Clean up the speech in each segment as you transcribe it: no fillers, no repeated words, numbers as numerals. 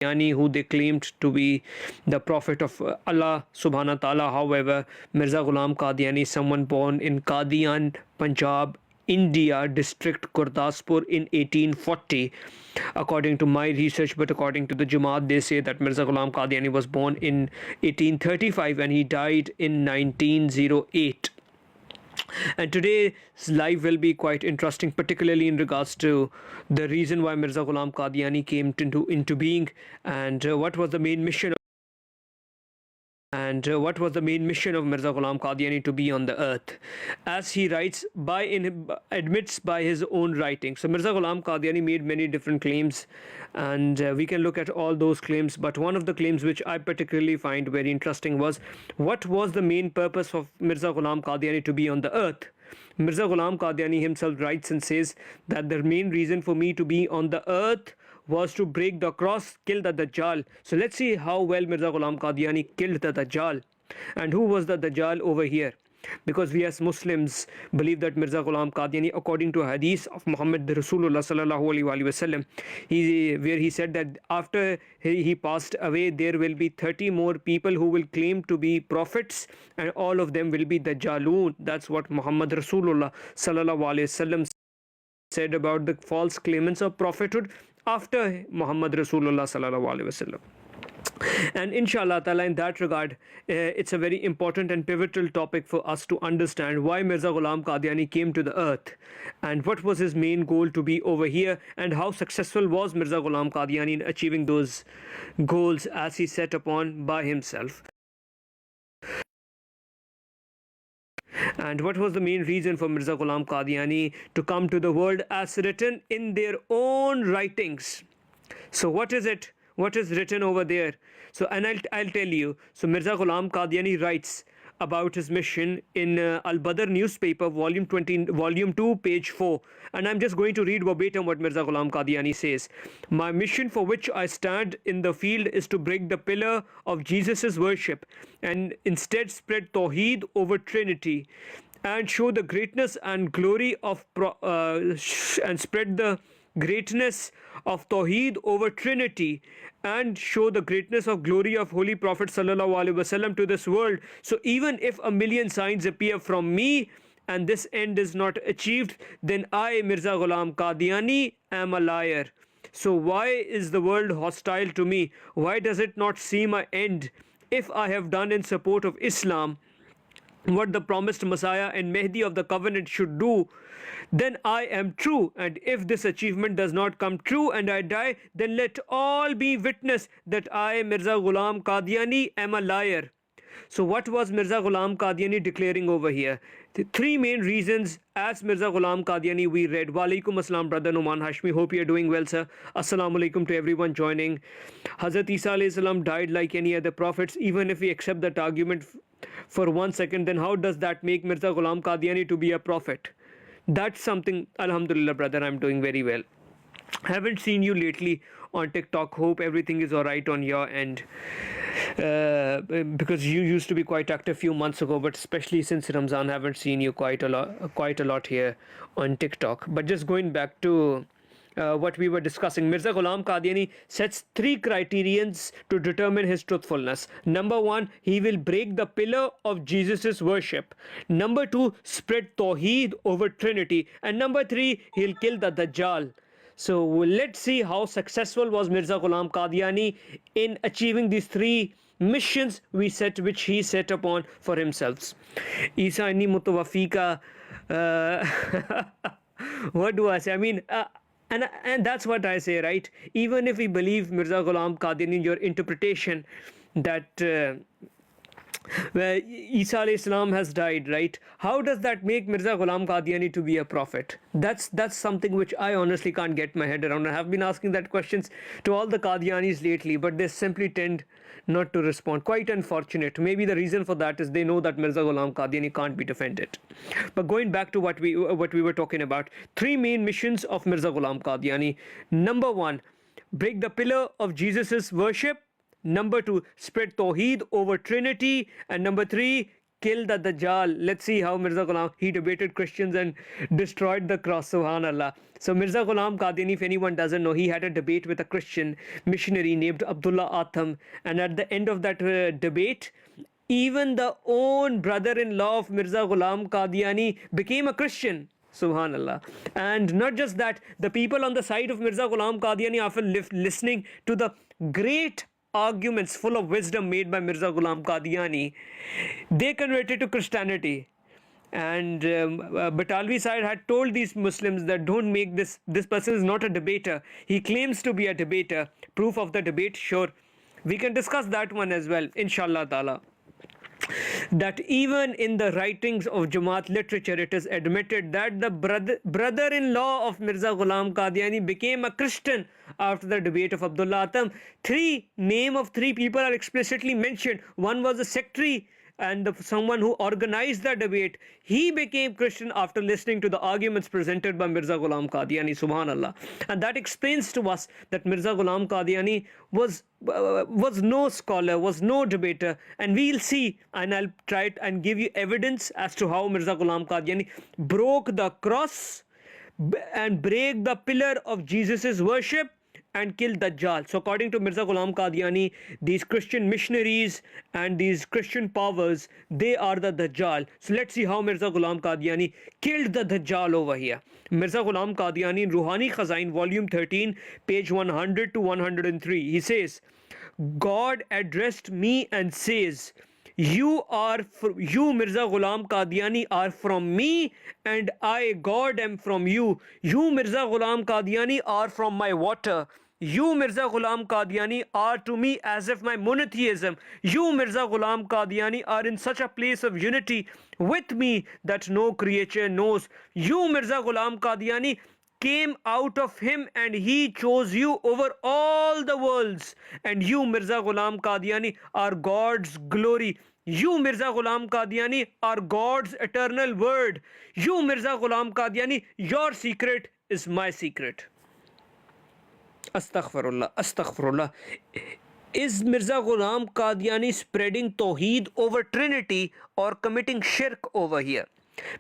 who they claimed to be the prophet of Allah subhanahu wa ta'ala. However, Mirza Ghulam Qadiani is someone born in Qadian, Punjab, India, district Gurdaspur in 1840. According to my research, but according to the Jamaat, they say that Mirza Ghulam Qadiani was born in 1835 and he died in 1908. And today's live will be quite interesting, particularly in regards to the reason why Mirza Ghulam Qadiani came into being, and what was the main mission of Mirza Ghulam Qadiani to be on the earth, as he writes admits by his own writing. So Mirza Ghulam Qadiani made many different claims, and we can look at all those claims. But one of the claims which I particularly find very interesting was, what was the main purpose of Mirza Ghulam Qadiani to be on the earth? Mirza Ghulam Qadiani himself writes and says that the main reason for me to be on the earth was to break the cross, kill the Dajjal. So let's see how well Mirza Ghulam Qadiani killed the Dajjal. And who was the Dajjal over here? Because we as Muslims believe that Mirza Ghulam Qadiani, according to a hadith of Muhammad Rasulullah sallallahu alaihi wasallam, where he said that after he passed away, there will be 30 more people who will claim to be prophets, and all of them will be Dajjaloon. That's what Muhammad Rasulullah sallallahu alaihi wasallam said about the false claimants of prophethood after Muhammad Rasulullah sallallahu alaihi wasallam. And inshallah ta'ala, in that regard, it's a very important and pivotal topic for us to understand why Mirza Ghulam Qadiani came to the earth, and what was his main goal to be over here, and how successful was Mirza Ghulam Qadiani in achieving those goals as he set upon by himself. And what was the main reason for Mirza Ghulam Qadiani to come to the world as written in their own writings? So what is it? What is written over there? So, and I'll tell you. So Mirza Ghulam Qadiani writes about his mission in Al-Badr newspaper, volume 2, page 4. And I'm just going to read verbatim what Mirza Ghulam Qadiani says. My mission for which I stand in the field is to break the pillar of Jesus' worship and instead spread Tawheed over Trinity, and show the greatness and glory of and spread the greatness of Tawheed over Trinity, and show the greatness of glory of Holy Prophet sallallahu alaihi wasallam to this world. So even if a million signs appear from me and this end is not achieved, then I, Mirza Ghulam Qadiani, am a liar. So why is the world hostile to me? Why does it not see my end? If I have done in support of Islam what the promised Messiah and Mahdi of the covenant should do, then I am true. And if this achievement does not come true and I die, then let all be witness that I, Mirza Ghulam Qadiani, am a liar. So what was Mirza Ghulam Qadiani declaring over here? The three main reasons as Mirza Ghulam Qadiani we read. Walaikum Assalam, brother Numan Hashmi. Hope you are doing well, sir. Assalamu alaikum to everyone joining. Hazrat Isa alayhi salam died like any other prophets. Even if we accept that argument for 1 second, then how does that make Mirza Ghulam Qadiani to be a prophet? That's something, alhamdulillah, brother, I'm doing very well. Haven't seen you lately on TikTok. Hope everything is alright on your end. Because you used to be quite active a few months ago, but especially since Ramzan, haven't seen you quite a lot here on TikTok. But just going back to what we were discussing, Mirza Ghulam Qadiani sets 3 criterions to determine his truthfulness. Number 1, he will break the pillar of Jesus' worship. Number 2, spread Tawheed over Trinity. And number 3, he'll kill the Dajjal. So let's see how successful was Mirza Ghulam Qadiani in achieving these 3 missions which he set upon for himself. Isa inni mutawafika. What do I say? I mean, and that's what I say, right? Even if we believe Mirza Ghulam Qadiani, your interpretation that where Isa alayhi salam has died, right? How does that make Mirza Ghulam Qadiani to be a prophet? That's something which I honestly can't get my head around. I have been asking that questions to all the Qadianis lately, but they simply tend not to respond. Quite unfortunate. Maybe the reason for that is they know that Mirza Ghulam Qadiani can't be defended. But going back to what we were talking about, 3 main missions of Mirza Ghulam Qadiani. Number 1, break the pillar of Jesus' worship. Number 2, spread Tawheed over Trinity. And number 3, kill the Dajjal. Let's see how Mirza Ghulam, he debated Christians and destroyed the cross, subhanallah. So Mirza Ghulam Qadiani, if anyone doesn't know, he had a debate with a Christian missionary named Abdullah Atham, and at the end of that debate, even the own brother-in-law of Mirza Ghulam Qadiani became a Christian. Subhanallah. And not just that, the people on the side of Mirza Ghulam Qadiani, after listening to the great arguments full of wisdom made by Mirza Ghulam Qadiani, they converted to Christianity. And Batalvi side had told these Muslims that don't make this person is not a debater. He claims to be a debater. Proof of the debate, sure. We can discuss that one as well, inshallah ta'ala. That even in the writings of Jamaat literature, it is admitted that the brother-in-law of Mirza Ghulam Qadiani became a Christian after the debate of Abdullah Atham. Name of three people are explicitly mentioned. One was a secretary and someone who organized the debate. He became Christian after listening to the arguments presented by Mirza Ghulam Qadiani, subhanallah. And that explains to us that Mirza Ghulam Qadiani was no scholar, was no debater, and we'll see, and I'll try and give you evidence as to how Mirza Ghulam Qadiani broke the cross and break the pillar of Jesus's worship and killed Dajjal. So according to Mirza Ghulam Qadiani, these Christian missionaries and these Christian powers, they are the Dajjal. So let's see how Mirza Ghulam Qadiani killed the Dajjal over here. Mirza Ghulam Qadiani in Ruhani Khazain, volume 13, page 100 to 103. He says, God addressed me and says, you Mirza Ghulam Qadiani are from me, and I, God, am from you. You Mirza Ghulam Qadiani are from my water. You Mirza Ghulam Qadiani are to me as if my monotheism. You Mirza Ghulam Qadiani are in such a place of unity with me that no creature knows. You Mirza Ghulam Qadiani came out of him and he chose you over all the worlds. And you Mirza Ghulam Qadiani are God's glory. You Mirza Ghulam Qadiani are God's eternal word. You Mirza Ghulam Qadiani, your secret is my secret. Astaghfirullah, astaghfirullah. Is Mirza Ghulam Qadiani spreading Tawheed over Trinity or committing shirk over here?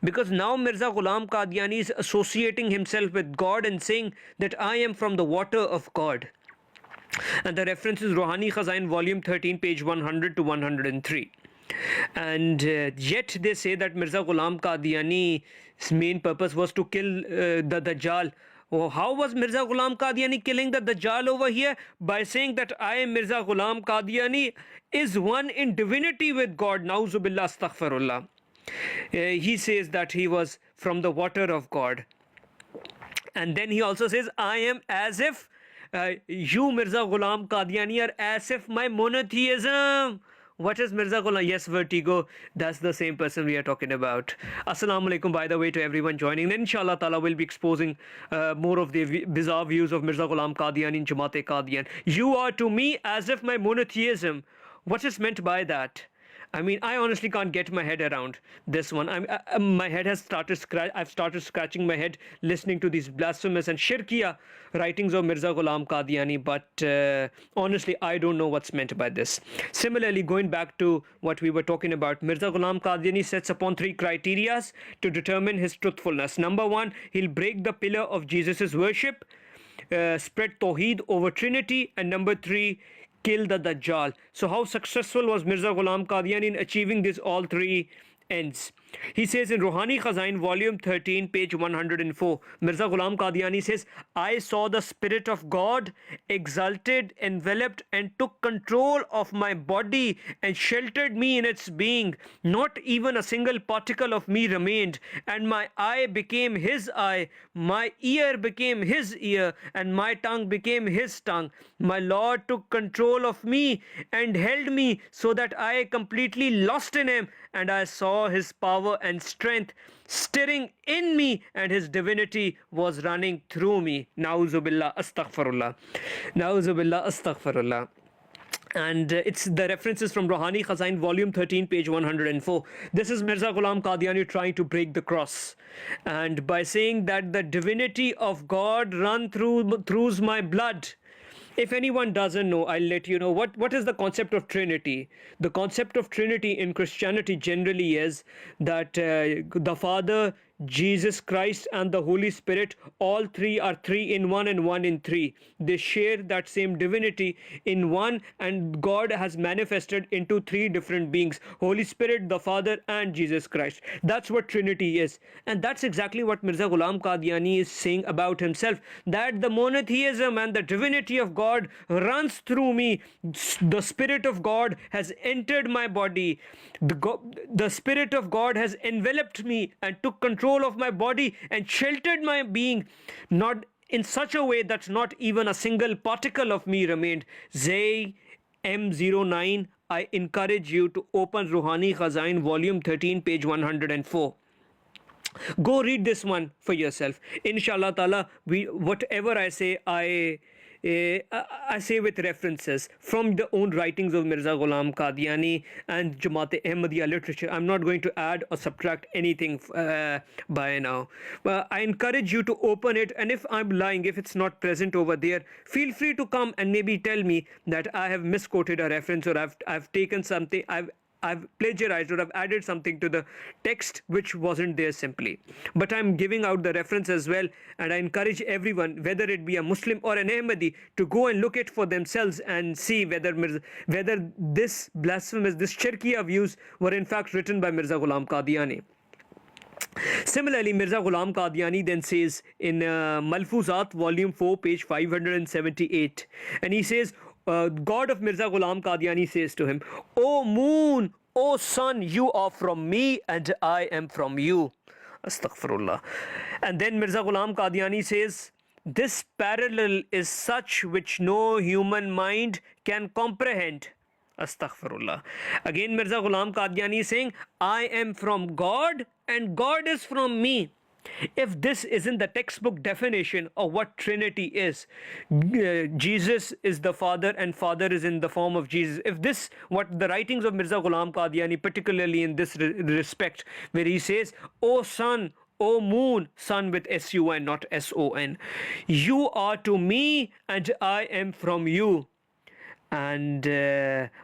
Because now Mirza Ghulam Qadiani is associating himself with God and saying that I am from the water of God. And the reference is Ruhani Khazain, volume 13, page 100 to 103. And yet they say that Mirza Ghulam Qadiani's main purpose was to kill the Dajjal. Oh, how was Mirza Ghulam Qadiani killing the Dajjal over here? By saying that I am Mirza Ghulam Qadiani is one in divinity with God. Nauzubillah, astaghfirullah. He says that he was from the water of God. And then he also says, I am as if you Mirza Ghulam Qadiani are as if my monotheism. What is Mirza Ghulam? Yes, Vertigo. That's the same person we are talking about. Assalamu alaikum, by the way, to everyone joining. Then inshallah ta'ala we'll be exposing more of the bizarre views of Mirza Ghulam Qadiani in Jamaat-e-Qadian. You are to me as if my monotheism. What is meant by that? I mean, I honestly can't get my head around this one. My head has I've started scratching my head listening to these blasphemous and shirkiya writings of Mirza Ghulam Qadiani. But honestly, I don't know what's meant by this. Similarly, going back to what we were talking about, Mirza Ghulam Qadiani sets upon three criteria to determine his truthfulness. Number one, he'll break the pillar of Jesus's worship, spread Tawheed over Trinity, and number three, kill the Dajjal. So how successful was Mirza Ghulam Qadiani in achieving these all three ends? He says in Ruhani Khazain, volume 13, page 104, Mirza Ghulam Qadiani says, I saw the Spirit of God exalted, enveloped and took control of my body and sheltered me in its being. Not even a single particle of me remained, and my eye became his eye, my ear became his ear, and my tongue became his tongue. My Lord took control of me and held me so that I completely lost in him, and I saw his power and strength stirring in me, and his divinity was running through me. Nauzubillah, astaghfirullah. Nauzubillah, astaghfirullah. And it's the references from Ruhani Khazain, volume 13, page 104. This is Mirza Ghulam Qadiani trying to break the cross, and by saying that the divinity of God run through my blood, If anyone doesn't know, I'll let you know what is the concept of Trinity. The concept of Trinity in Christianity generally is that the Father, Jesus Christ, and the Holy Spirit, all three are three in one and one in three. They share that same divinity in one, and God has manifested into three different beings: Holy Spirit, the Father, and Jesus Christ. That's what Trinity is. And that's exactly what Mirza Ghulam Qadiani is saying about himself, that the monotheism and the divinity of God runs through me. The Spirit of God has entered my body. The Spirit of God has enveloped me and took control of my body and sheltered my being, not in such a way that not even a single particle of me remained. Zay M09, I encourage you to open Ruhani Khazain, volume 13, page 104. Go read this one for yourself. Inshallah ta'ala, whatever I say, I say with references from the own writings of Mirza Ghulam Qadiani and Jamaat-e-Ahmadiyya literature. I'm not going to add or subtract anything by now. I encourage you to open it, and if I'm lying, if it's not present over there, feel free to come and maybe tell me that I have misquoted a reference, or I've taken something, I've plagiarized, or I've added something to the text which wasn't there simply. But I'm giving out the reference as well, and I encourage everyone, whether it be a Muslim or an Ahmadi, to go and look it for themselves and see whether this blasphemous, this shirkiya views were in fact written by Mirza Ghulam Qadiani. Similarly, Mirza Ghulam Qadiani then says in Malfuzat, volume 4, page 578, and he says, God of Mirza Ghulam Qadiani says to him, "O moon, O sun, you are from me and I am from you." Astaghfirullah. And then Mirza Ghulam Qadiani says, "This parallel is such which no human mind can comprehend." Astaghfirullah. Again, Mirza Ghulam Qadiani is saying, "I am from God and God is from me." If this isn't the textbook definition of what Trinity is, Jesus is the Father and Father is in the form of Jesus. If this, what the writings of Mirza Ghulam Qadiani, particularly in this respect, where he says, "O sun, O moon," sun with S-U-N, not S-O-N, "you are to me and I am from you." And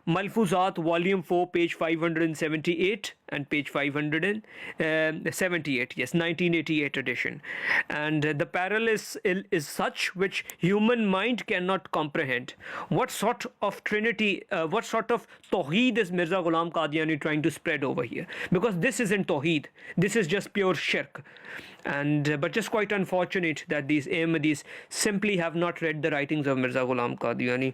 Malfuzat, volume 4, page 578 and page 578, yes, 1988 edition. And the parallel is such which human mind cannot comprehend. What sort of Trinity, what sort of Tawheed is Mirza Ghulam Qadiani trying to spread over here? Because this isn't Tawheed, this is just pure shirk. And but just quite unfortunate that these Ahmadis simply have not read the writings of Mirza Ghulam Qadiani.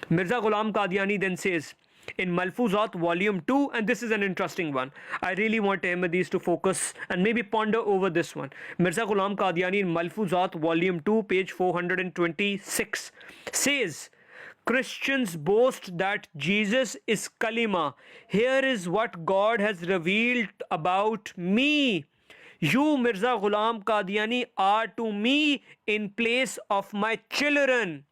Mirza Ghulam Qadiani then says in Malfuzat, volume 2, and this is an interesting one. I really want Ahmadis to focus and maybe ponder over this one. Mirza Ghulam Qadiani in Malfuzat, volume 2, page 426 says, "Christians boast that Jesus is Kalima. Here is what God has revealed about me. You, Mirza Ghulam Qadiani, are to me in place of my children."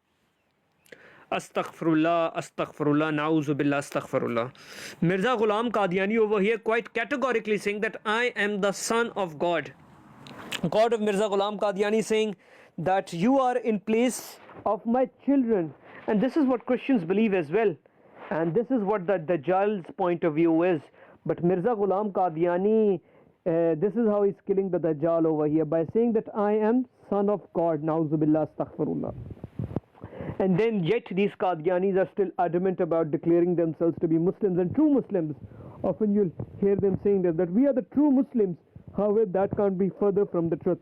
Astaghfirullah, astaghfirullah, na'uzu billah, astaghfirullah. Mirza Ghulam Qadiani over here quite categorically saying that I am the son of God. God of Mirza Ghulam Qadiani saying that you are in place of my children. And this is what Christians believe as well. And this is what the Dajjal's point of view is. But Mirza Ghulam Qadiani, this is how he's killing the Dajjal over here, by saying that I am son of God. Na'uzu billah, astaghfirullah. And then yet these Qadianis are still adamant about declaring themselves to be Muslims and true Muslims. Often you'll hear them saying that we are the true Muslims. However, that can't be further from the truth.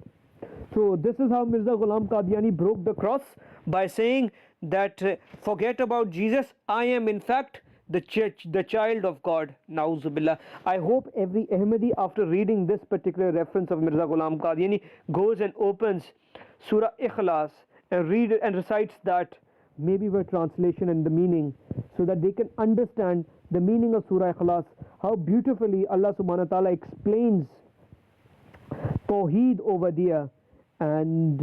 So this is how Mirza Ghulam Qadiani broke the cross, by saying that forget about Jesus, I am in fact the child of God. Na'uzu billah. I hope every Ahmadi, after reading this particular reference of Mirza Ghulam Qadiani, goes and opens Surah Ikhlas and read and recites that, maybe with translation and the meaning, so that they can understand the meaning of Surah Ikhlas, how beautifully Allah subhanahu wa ta'ala explains Tawheed over there. And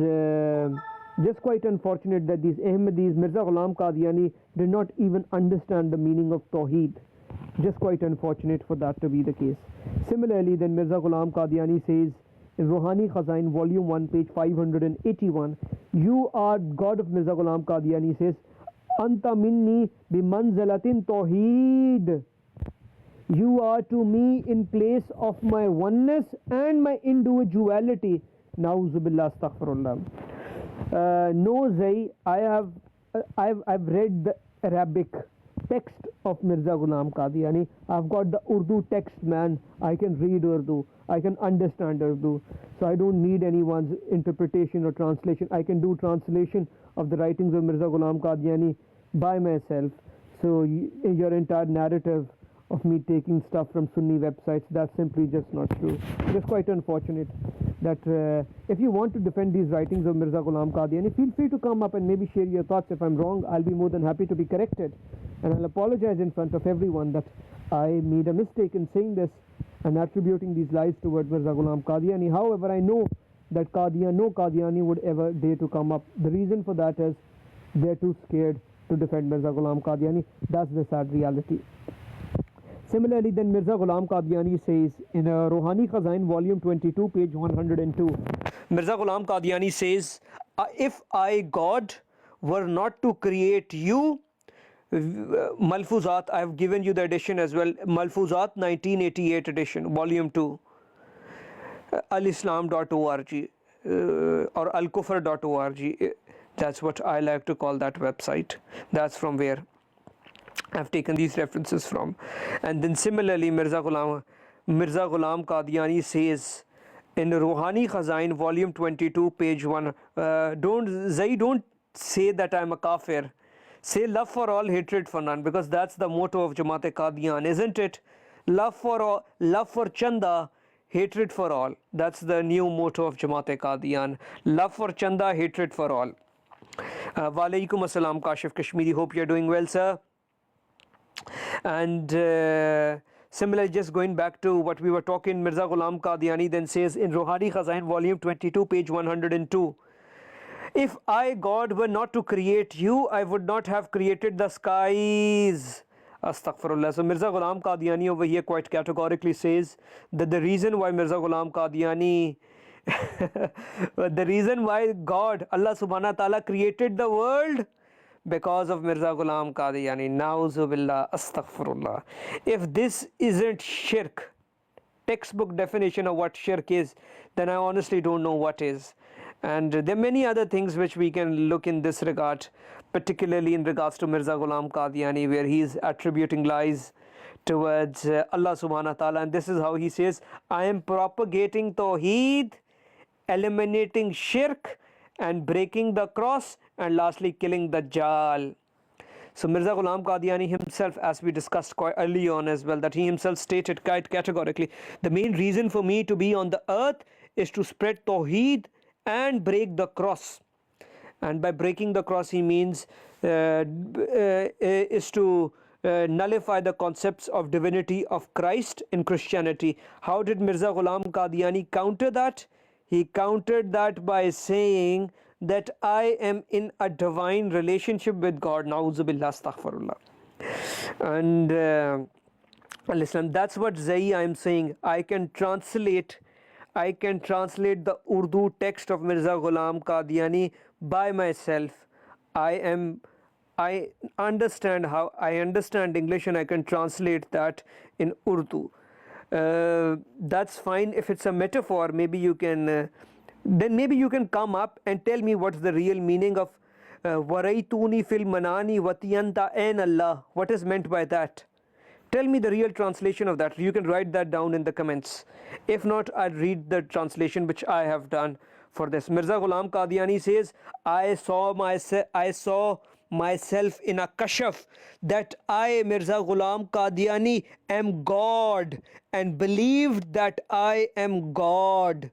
just quite unfortunate that these Ahmadis, Mirza Ghulam Qadiani, did not even understand the meaning of Tawheed. Just quite unfortunate for that to be the case. Similarly, then Mirza Ghulam Qadiani says in Ruhani Khazain, volume 1, page 581, you are, God of Mirza Ghulam Qadiani says, Anta minni bimanzalatin tawheed. You are to me in place of my oneness and my individuality. Nauzubillah, astaghfirullah. No, Zai, I've read the Arabic text of Mirza Ghulam Qadiani. I've got the Urdu text, man. I can read Urdu. I can understand Urdu. So I don't need anyone's interpretation or translation. I can do translation of the writings of Mirza Ghulam Qadiani by myself. So your entire narrative of me taking stuff from Sunni websites, that's simply just not true. It is quite unfortunate that if you want to defend these writings of Mirza Ghulam Qadiani, feel free to come up and maybe share your thoughts. If I'm wrong, I'll be more than happy to be corrected, and I'll apologize in front of everyone that I made a mistake in saying this and attributing these lies towards Mirza Ghulam Qadiani. However, I know that no Qadiani would ever dare to come up. The reason for that is they're too scared to defend Mirza Ghulam Qadiani. That's the sad reality. Similarly, then Mirza Ghulam Qadiani says in Rohani Khazain, volume 22, page 102, Mirza Ghulam Qadiani says, if I, God, were not to create you, Malfuzat, I have given you the edition as well, Malfuzat 1988 edition, volume 2, alislam.org or alkufr.org. That's what I like to call that website. That's from where I've taken these references from. And then similarly, Mirza Ghulam Qadiani says in Rohani Khazain, volume 22, page 1, don't say that I'm a kafir. Say love for all, hatred for none, because that's the motto of Jamaat-e-Qadian, isn't it? Love for Chanda, hatred for all. That's the new motto of Jamaat-e-Qadian. Love for Chanda, hatred for all. Walaikum assalam, Kashif Kashmiri. Hope you're doing well, sir. And similarly, just going back to what we were talking, Mirza Ghulam Qadiani then says in Rohani Khazain, volume 22, page 102, if I, God, were not to create you, I would not have created the skies. Astaghfirullah. So Mirza Ghulam Qadiani over here quite categorically says that the reason why Mirza Ghulam Qadiani the reason why God, Allah subhanahu wa ta'ala, created the world, because of Mirza Ghulam Qadiani. Nauzubillah, astaghfirullah. If this isn't shirk, textbook definition of what shirk is, then I honestly don't know what is. And there are many other things which we can look in this regard, particularly in regards to Mirza Ghulam Qadiani, where he is attributing lies towards Allah subhanahu wa ta'ala. And this is how he says, I am propagating Tawheed, eliminating shirk, and breaking the cross, and lastly killing the Dajjal. So Mirza Ghulam Qadiani himself, as we discussed quite early on as well, that he himself stated quite categorically, the main reason for me to be on the earth is to spread Tawheed and break the cross. And by breaking the cross he means is to nullify the concepts of divinity of Christ in Christianity. How did Mirza Ghulam Qadiani counter that? He countered that by saying that I am in a divine relationship with God. Na'uzubillah, astaghfirullah. And listen, that's what Zai I am saying. I can translate the Urdu text of Mirza Ghulam Qadiani by myself. I understand English, and I can translate that in Urdu. That's fine. If it's a metaphor, maybe you can then maybe you can come up and tell me what's the real meaning of Waraituni fil manani watiyanta en Allah. What is meant by that? Tell me the real translation of that. You can write that down in the comments. If not, I'll read the translation which I have done for this. Mirza Ghulam Qadiani says, I saw myself in a kashaf that I, Mirza Ghulam Qadiani, am God, and believed that I am God.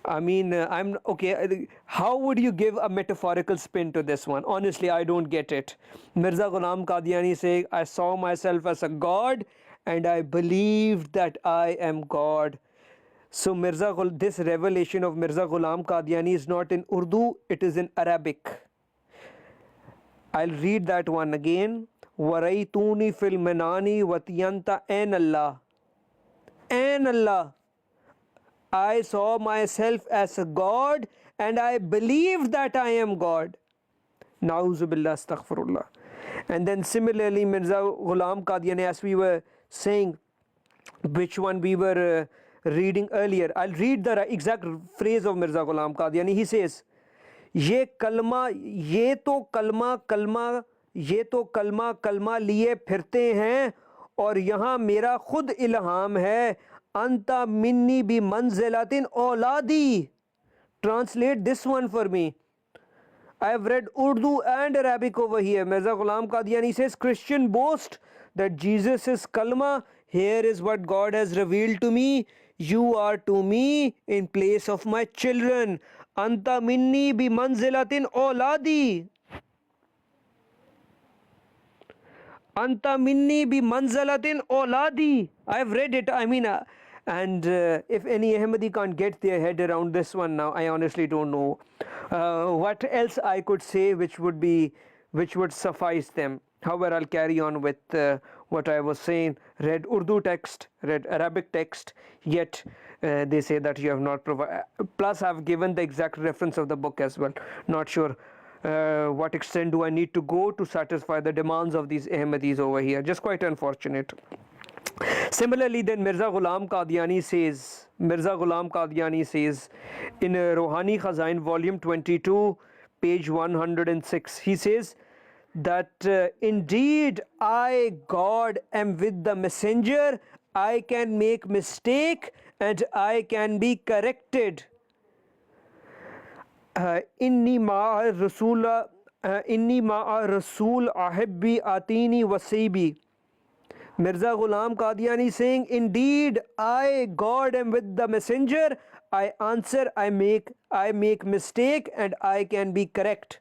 I mean, I'm okay. How would you give a metaphorical spin to this one? Honestly, I don't get it. Mirza Ghulam Qadiani saying, I saw myself as a God and I believed that I am God. So this revelation of Mirza Ghulam Qadiani is not in Urdu, it is in Arabic. I'll read that one again. Waraituni fil manani watiyanta en Allah. En Allah. I saw myself as a God and I believed that I am God. Na'uzu billah, astaghfirullah. And then similarly, Mirza Ghulam Qadiani, as we were saying, which one we were reading earlier. I'll read the exact phrase of Mirza Ghulam Qadiani. He says, ये कलमा ये तो कलमा कलमा ये तो कलमा कलमा लिए फिरते हैं और यहाँ मेरा खुद इल्हाम है अंता मिन्नी भी मंजिलातिन औलादी. Translate this one for me. I have read Urdu and Arabic over here. Mirza Ghulam Qadiani says, Christian boast that Jesus is kalma. Here is what God has revealed to me. You are to me in place of my children. Anta minni bi manzilatin auladi. Anta minni bi manzilatin auladi. I have read it. And if any Ahmadi can't get their head around this one now, I honestly don't know what else I could say which would suffice them. However, I'll carry on with what I was saying. Read Urdu text, read Arabic text, yet they say that you have not provided. Plus, I've given the exact reference of the book as well. Not sure what extent do I need to go to satisfy the demands of these Ahmadis over here. Just quite unfortunate. Similarly, then Mirza Ghulam Qadiani says in Rohani Khazain volume 22 page 106, he says that indeed I, God, am with the messenger. I can make mistake and I can be corrected. Inni ma'a rasul ahibbi atini wasibi. Mirza Ghulam Qadiani saying, indeed I, God, am with the messenger. I answer, I make mistake and I can be correct.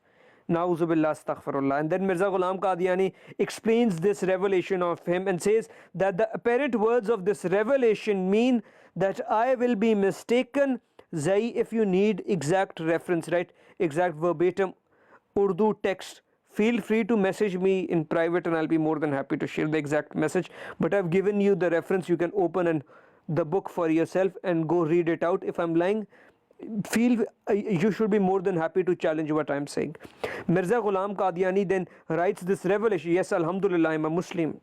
Na'uzu billah, astaghfirullah. And then Mirza Ghulam Qadiani explains this revelation of him and says that the apparent words of this revelation mean that I will be mistaken. Zai, if you need exact reference, right, exact verbatim Urdu text, feel free to message me in private and I'll be more than happy to share the exact message. But I've given you the reference. You can open the book for yourself and go read it out. If I'm lying, you should be more than happy to challenge what I'm saying. Mirza Ghulam Qadiani then writes this revelation. Yes, alhamdulillah, I'm a Muslim.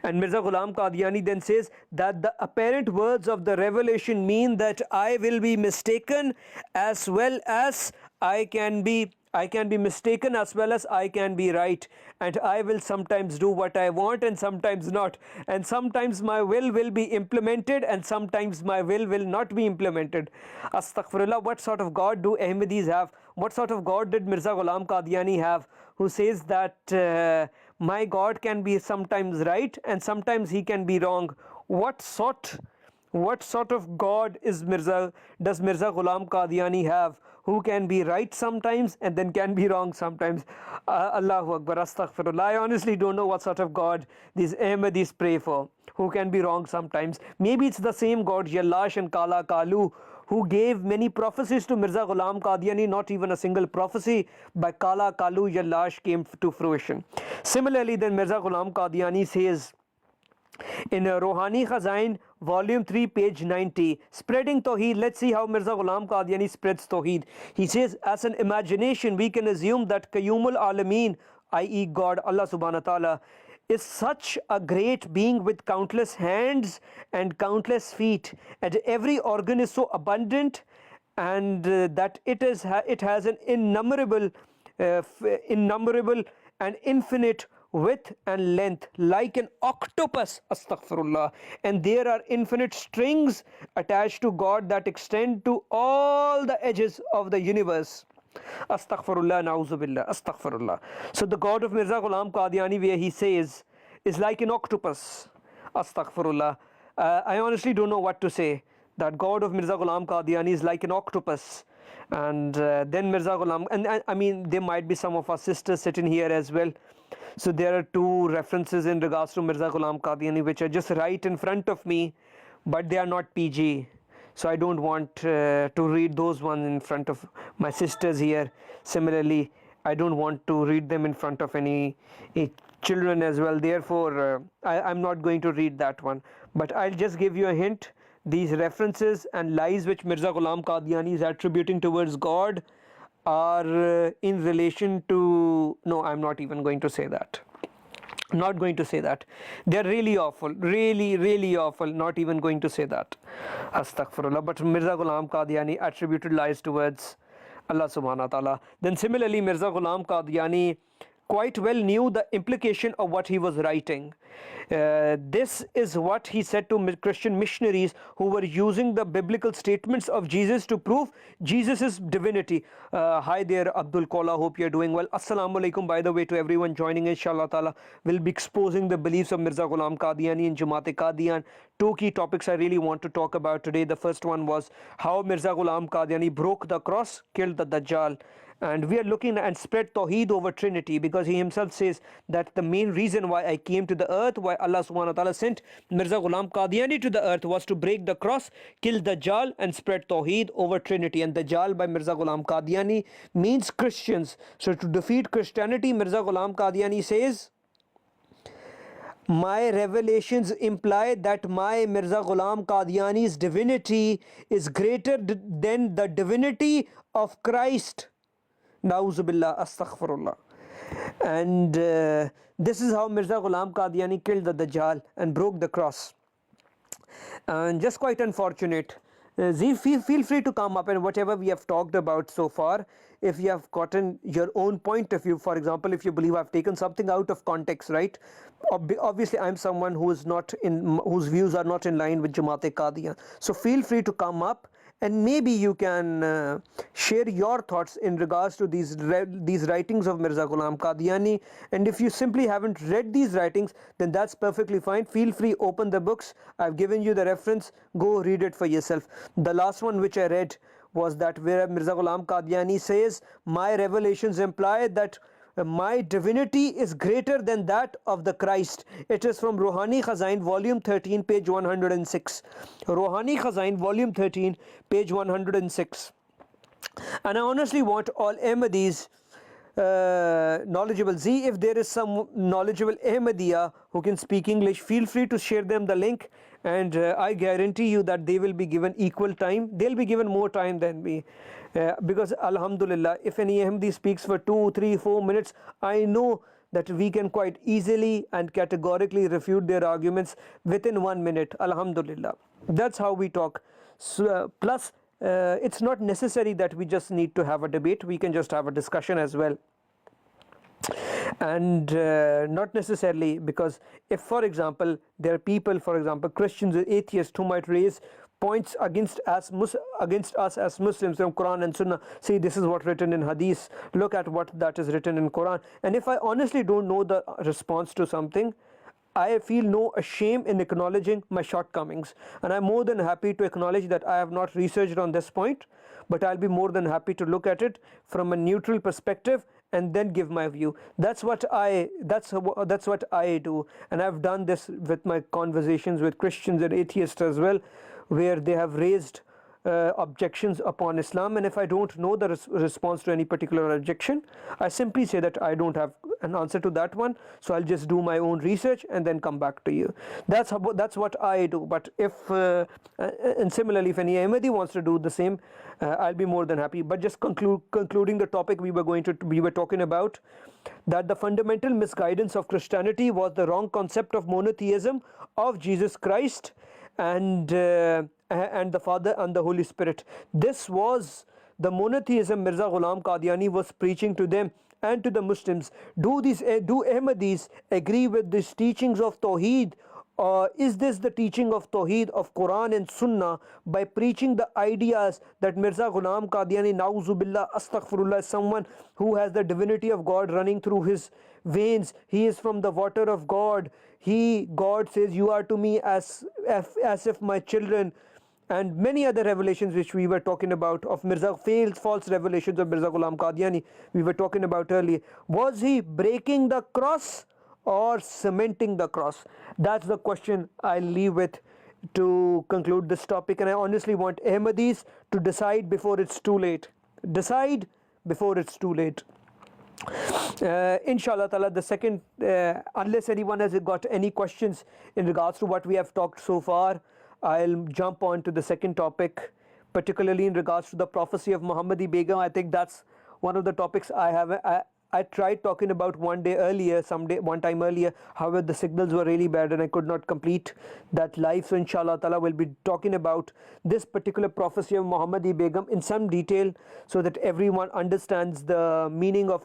And Mirza Ghulam Qadiani then says that the apparent words of the revelation mean that I will be mistaken as well as I can be mistaken as well as I can be right, and I will sometimes do what I want and sometimes not, and sometimes my will be implemented and sometimes my will not be implemented. Astaghfirullah. What sort of God do Ahmadis have? What sort of God did Mirza Ghulam Qadiani have, who says that my God can be sometimes right and sometimes he can be wrong? What sort of God does Mirza Ghulam Qadiani have, who can be right sometimes and then can be wrong sometimes? Allahu Akbar, astaghfirullah. I honestly don't know what sort of God these Ahmadis pray for, who can be wrong sometimes. Maybe it's the same God, Yallash and Kala Kalu, who gave many prophecies to Mirza Ghulam Qadiani. Not even a single prophecy by Kala Kalu, Yallash came to fruition. Similarly, then Mirza Ghulam Qadiani says in Rohani Khazain volume 3 page 90, spreading Tawheed. Let's see how Mirza Ghulam Qadiani spreads Tawheed. He says, as an imagination we can assume that Qayyumul Alameen, i.e. God, Allah subhanahu wa ta'ala, is such a great being with countless hands and countless feet, and every organ is so abundant, and that it has an innumerable and infinite width and length like an octopus, astaghfirullah, and there are infinite strings attached to God that extend to all the edges of the universe. Astaghfirullah, na'uzu billah, astaghfirullah. So the God of Mirza Ghulam Qadiani, where he says, is like an octopus. Astaghfirullah. I honestly don't know what to say. That God of Mirza Ghulam Qadiani is like an octopus. And then Mirza Ghulam, and I mean there might be some of our sisters sitting here as well. So there are two references in regards to Mirza Ghulam Qadiani which are just right in front of me, but they are not PG. So I don't want to read those ones in front of my sisters here. Similarly, I don't want to read them in front of any children as well. Therefore, I'm not going to read that one. But I'll just give you a hint. These references and lies which Mirza Ghulam Qadiani is attributing towards God are in relation to, no, I'm not even going to say that. Not going to say that. They're really awful, really awful. Not even going to say that. Astaghfirullah. But Mirza Ghulam Qadiani attributed lies towards Allah subhanahu wa ta'ala. Then similarly, Mirza Ghulam Qadiani quite well knew the implication of what he was writing. This is what he said to Christian missionaries who were using the biblical statements of Jesus to prove Jesus' divinity. Hi there, Abdul Kola, hope you're doing well. Assalamu alaikum, by the way, to everyone joining, inshallah ta'ala. We'll be exposing the beliefs of Mirza Ghulam Qadiani and Jamaat-e-Qadian. Two key topics I really want to talk about today. The first one was how Mirza Ghulam Qadiani broke the cross, killed the Dajjal. And we are looking and spread Tawheed over Trinity, because he himself says that the main reason why I came to the earth, why Allah subhanahu wa ta'ala sent Mirza Ghulam Qadiani to the earth, was to break the cross, kill Dajjal and spread Tawheed over Trinity. And Dajjal by Mirza Ghulam Qadiani means Christians. So to defeat Christianity, Mirza Ghulam Qadiani says, my revelations imply that my Mirza Ghulam Qadiani's divinity is greater than the divinity of Christ. Na'uzubillah, astaghfirullah. And this is how Mirza Ghulam Qadiani killed the Dajjal and broke the cross. And just quite unfortunate. Feel free to come up, and whatever we have talked about so far, if you have gotten your own point of view, for example, if you believe I've taken something out of context, right? Obviously, I'm someone who is not in, whose views are not in line with Jamaat-e-Qadian. So feel free to come up, and maybe you can share your thoughts in regards to these writings of Mirza Ghulam Qadiani. And if you simply haven't read these writings, then that's perfectly fine. Feel free, open the books. I've given you the reference. Go read it for yourself. The last one which I read was that where Mirza Ghulam Qadiani says, my revelations imply that my divinity is greater than that of the Christ. It is from Rohani Khazain, volume 13, page 106. Rohani Khazain, volume 13, page 106. And I honestly want all Ahmadis knowledgeable. See, if there is some knowledgeable Ahmadiyya who can speak English, feel free to share them the link, and I guarantee you that they will be given equal time. They'll be given more time than me. Because Alhamdulillah, if any Ahmadi speaks for 2, 3, 4 minutes, I know that we can quite easily and categorically refute their arguments within 1 minute. Alhamdulillah. That's how we talk. So, plus, it's not necessary that we just need to have a debate. We can just have a discussion as well. And not necessarily, because if, for example, there are people, for example, Christians or atheists who might raise points against us as Muslims from Quran and Sunnah. See, this is what written in Hadith. Look at what that is written in Quran. And if I honestly don't know the response to something, I feel no shame in acknowledging my shortcomings, and I'm more than happy to acknowledge that I have not researched on this point, but I'll be more than happy to look at it from a neutral perspective and then give my view. That's what I do, and I've done this with my conversations with Christians and atheists as well, where they have raised objections upon Islam, and if I don't know the response to any particular objection, I simply say that I don't have an answer to that one, so I'll just do my own research and then come back to you. That's what I do. But if and similarly, if any Ahmadi wants to do the same, I'll be more than happy. But just concluding the topic we were talking about, that the fundamental misguidance of Christianity was the wrong concept of monotheism of Jesus Christ and the Father and the Holy Spirit. This was the monotheism Mirza Ghulam Qadiani was preaching to them and to the Muslims. Do Ahmadis agree with these teachings of Tawheed? Is this the teaching of Tawheed of Quran and Sunnah by preaching the ideas that Mirza Ghulam Qadiani, na'uzubillah, astaghfirullah, is someone who has the divinity of God running through his veins? He is from the water of God. God says, you are to me as if my children, and many other revelations which we were talking about of false revelations of Mirza Ghulam Qadiani we were talking about earlier. Was he breaking the cross or cementing the cross? That's the question I'll leave with to conclude this topic, and I honestly want Ahmadis to decide before it's too late. Decide before it's too late. Inshallah ta'ala, the second, unless anyone has got any questions in regards to what we have talked so far, I'll jump on to the second topic, particularly in regards to the prophecy of Muhammadi Begum. I think that's one of the topics I tried talking about one time earlier. However, the signals were really bad and I could not complete that live. So inshallah ta'ala we'll be talking about this particular prophecy of Muhammadi Begum in some detail, so that everyone understands the meaning of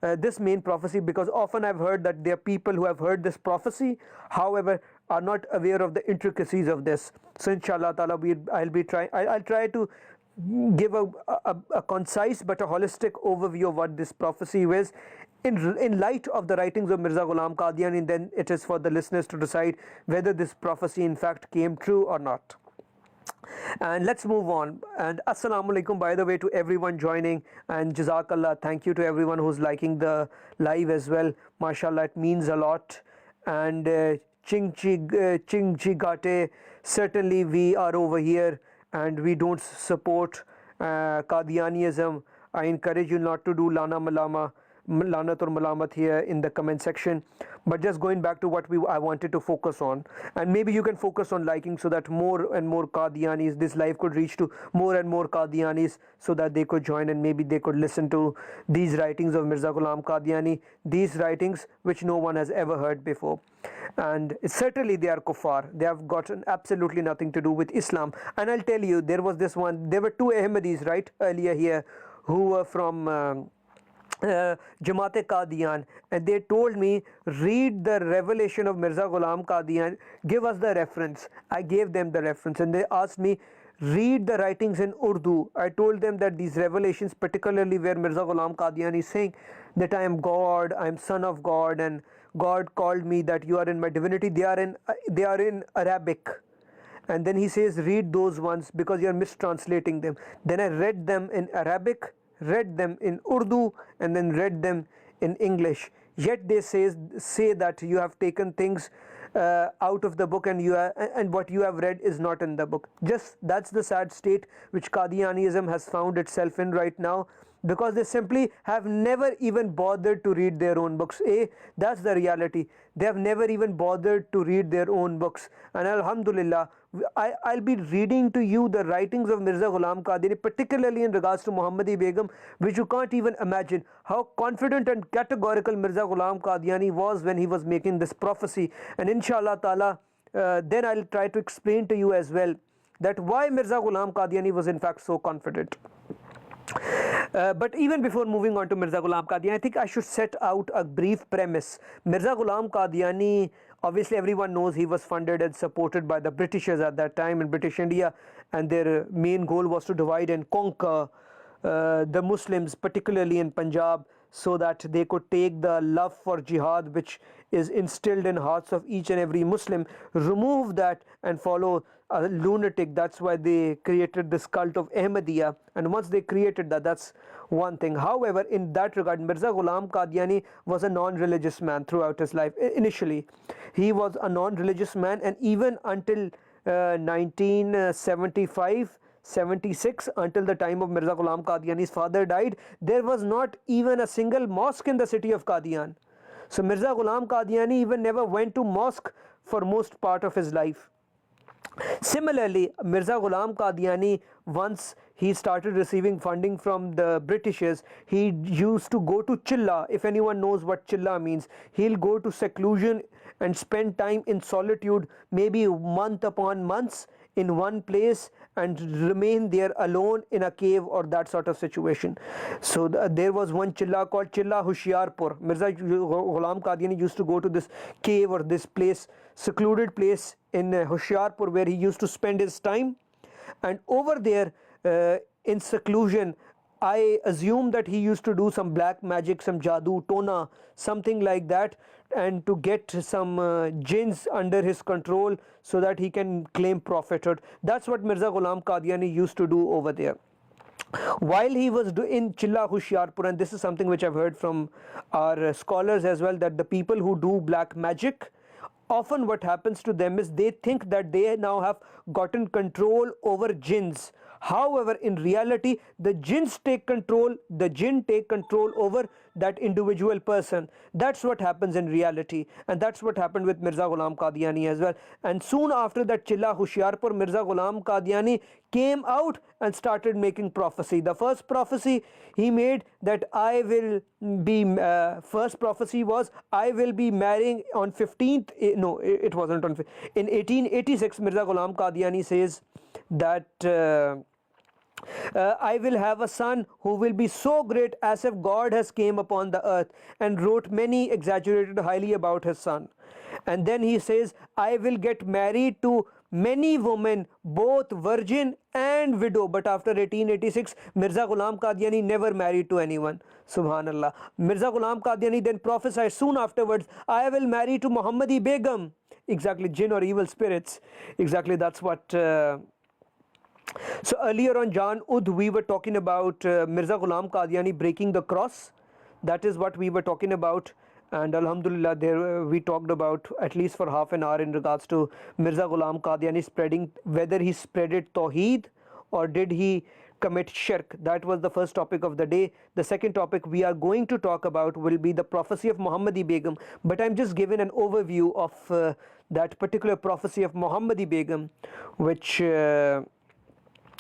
this main prophecy, because often I've heard that there are people who have heard this prophecy, however are not aware of the intricacies of this. So inshallah ta'ala I'll try to give a concise but a holistic overview of what this prophecy is in light of the writings of Mirza Ghulam Qadiani, and then it is for the listeners to decide whether this prophecy in fact came true or not. And let's move on. And assalamu alaikum, by the way, to everyone joining, and jazakallah, thank you to everyone who's liking the live as well. Mashallah, it means a lot. And Chingchigate, certainly we are over here and we don't support Qadianism. I encourage you not to do Lanat or Malamat here in the comment section. But just going back to what I wanted to focus on, and maybe you can focus on liking, so that more and more Qadianis, this live could reach to more and more Qadianis, so that they could join and maybe they could listen to these writings of Mirza Ghulam Qadiani, these writings which no one has ever heard before. And certainly they are kuffar. They have gotten absolutely nothing to do with Islam. And I'll tell you, there were two Ahmadis right earlier here who were from Jamaat Qadian, and they told me, read the revelation of Mirza Ghulam Qadian, give us the reference. I gave them the reference, and they asked me, read the writings in Urdu. I told them that these revelations, particularly where Mirza Ghulam Qadian is saying that I am God, I am son of God, and God called me, that you are in my divinity, they are in Arabic. And then he says, read those ones because you are mistranslating them. Then I read them in Arabic, read them in Urdu, and then read them in English. Yet they say that you have taken things out of the book, and what you have read is not in the book. Just that's the sad state which Qadianism has found itself in right now, because they simply have never even bothered to read their own books. That's the reality. They have never even bothered to read their own books. And alhamdulillah, I'll be reading to you the writings of Mirza Ghulam Qadiani, particularly in regards to Muhammadi Begum, which you can't even imagine how confident and categorical Mirza Ghulam Qadiani was when he was making this prophecy. And inshallah ta'ala, then I'll try to explain to you as well that why Mirza Ghulam Qadiani was in fact so confident. But even before moving on to Mirza Ghulam Qadiani, I think I should set out a brief premise. Mirza Ghulam Qadiani, obviously everyone knows he was funded and supported by the Britishers at that time in British India, and their main goal was to divide and conquer the Muslims, particularly in Punjab, so that they could take the love for jihad which is instilled in hearts of each and every Muslim, remove that and follow a lunatic. That's why they created this cult of Ahmadiyya, and once they created that, that's one thing. However, in that regard, Mirza Ghulam Qadiani was a non-religious man throughout his life. Initially he was a non-religious man, and even until 1976, until the time of Mirza Ghulam Qadiani's father died, there was not even a single mosque in the city of Qadian. So Mirza Ghulam Qadiani even never went to mosque for most part of his life. Similarly, Mirza Ghulam Qadiani, once he started receiving funding from the Britishers, he used to go to Chilla. If anyone knows what Chilla means, he'll go to seclusion and spend time in solitude, maybe month upon months in one place, and remain there alone in a cave or that sort of situation. So there was one Chilla called Chilla Hoshiarpur. Mirza Ghulam Qadiani used to go to this cave or this place, secluded place in Hoshiarpur, where he used to spend his time. And over there in seclusion, I assume that he used to do some black magic, some jadoo, tona, something like that, and to get some jinns under his control so that he can claim prophethood. That's what Mirza Ghulam Qadiani used to do over there. While he was in Chilla Hoshiarpur, and this is something which I've heard from our scholars as well, that the people who do black magic, often what happens to them is they think that they now have gotten control over jinns. However, in reality, the jinn take control over that individual person. That's what happens in reality, and that's what happened with Mirza Ghulam Qadiani as well. And soon after that Chilla Hoshiarpur, Mirza Ghulam Qadiani came out and started making prophecy. The first prophecy he made, that I will be first prophecy was, I will be marrying on 15th, no, it wasn't on, in 1886 Mirza Ghulam Qadiani says that I will have a son who will be so great as if God has came upon the earth, and wrote many exaggerated highly about his son. And then he says, I will get married to many women, both virgin and widow. But after 1886 Mirza Ghulam Qadiani never married to anyone. Subhanallah. Mirza Ghulam Qadiani then prophesied soon afterwards, I will marry to Muhammadi Begum. Exactly, jinn or evil spirits. Exactly, that's what so earlier on Jan Ud we were talking about Mirza Ghulam Qadiani breaking the cross. That is what we were talking about, and Alhamdulillah there we talked about at least for half an hour in regards to Mirza Ghulam Qadiani spreading, whether he spreaded Tawheed or did he commit shirk. That was the first topic of the day. The second topic we are going to talk about will be the prophecy of Muhammadi Begum, but I'm just giving an overview of that particular prophecy of Muhammadi Begum, which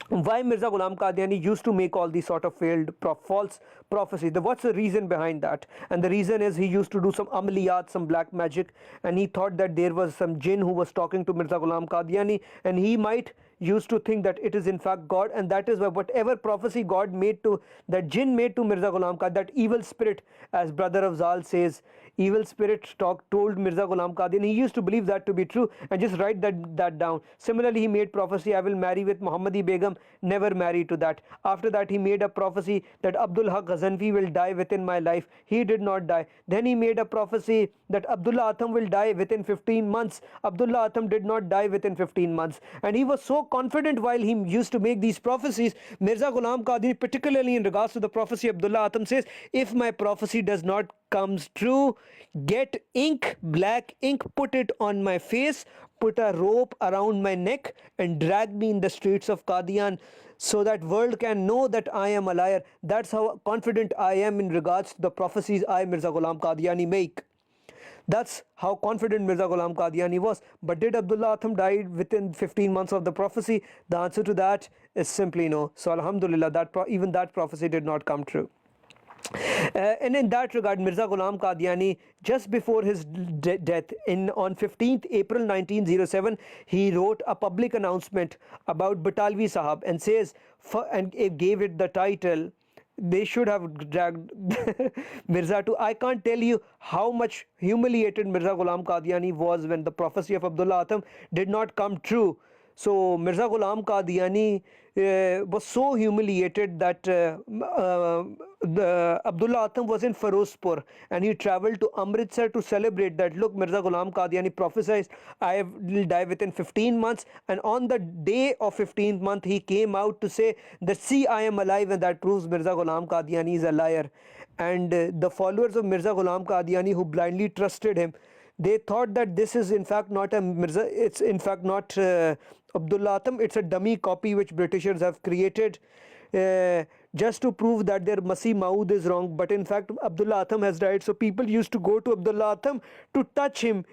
why Mirza Ghulam Qadiani used to make all these sort of failed false prophecies. What's the reason behind that? And the reason is he used to do some amaliyat, some black magic, and he thought that there was some jinn who was talking to Mirza Ghulam Qadiani, and he might used to think that it is in fact God, and that is why whatever prophecy God made to, that jinn made to Mirza Ghulam Qadiani, that evil spirit, as brother of Zal says, evil spirit told Mirza Ghulam Qadiani, he used to believe that to be true and just write that down. Similarly, he made prophecy, I will marry with Muhammadi Begum, never married to that. After that he made a prophecy that Abdul Haq Ghazanvi will die within my life, he did not die. Then he made a prophecy that Abdullah Atham will die within 15 months, Abdullah Atham did not die within 15 months. And he was so confident while he used to make these prophecies. Mirza Ghulam Qadiani, particularly in regards to the prophecy of Abdullah Atham, says, if my prophecy does not comes true, get ink, black ink, put it on my face, put a rope around my neck and drag me in the streets of Qadian, so that world can know that I am a liar. That's how confident I am in regards to the prophecies I, Mirza Ghulam Qadiani, make. That's how confident Mirza Ghulam Qadiani was. But did Abdullah Atham die within 15 months of the prophecy? The answer to that is simply no. So Alhamdulillah, that even that prophecy did not come true. And in that regard, Mirza Ghulam Qadiani, just before his death, on 15th April 1907, he wrote a public announcement about Batalvi Sahab and says, and gave it the title, they should have dragged Mirza to. I can't tell you how much humiliated Mirza Ghulam Qadiani was when the prophecy of Abdullah Atham did not come true. So Mirza Ghulam Qadiani was so humiliated that Abdullah Atham was in Ferozpur and he travelled to Amritsar to celebrate that, look, Mirza Ghulam Qadiani prophesied I will die within 15 months, and on the day of 15th month he came out to say that, see, I am alive, and that proves Mirza Ghulam Qadiani is a liar. And the followers of Mirza Ghulam Qadiani who blindly trusted him, they thought that this is in fact not a Mirza, it's in fact not Abdullah Atham, it's a dummy copy which Britishers have created just to prove that their Masih Maud is wrong. But in fact Abdullah Atham has died, so people used to go to Abdullah Atham to touch him,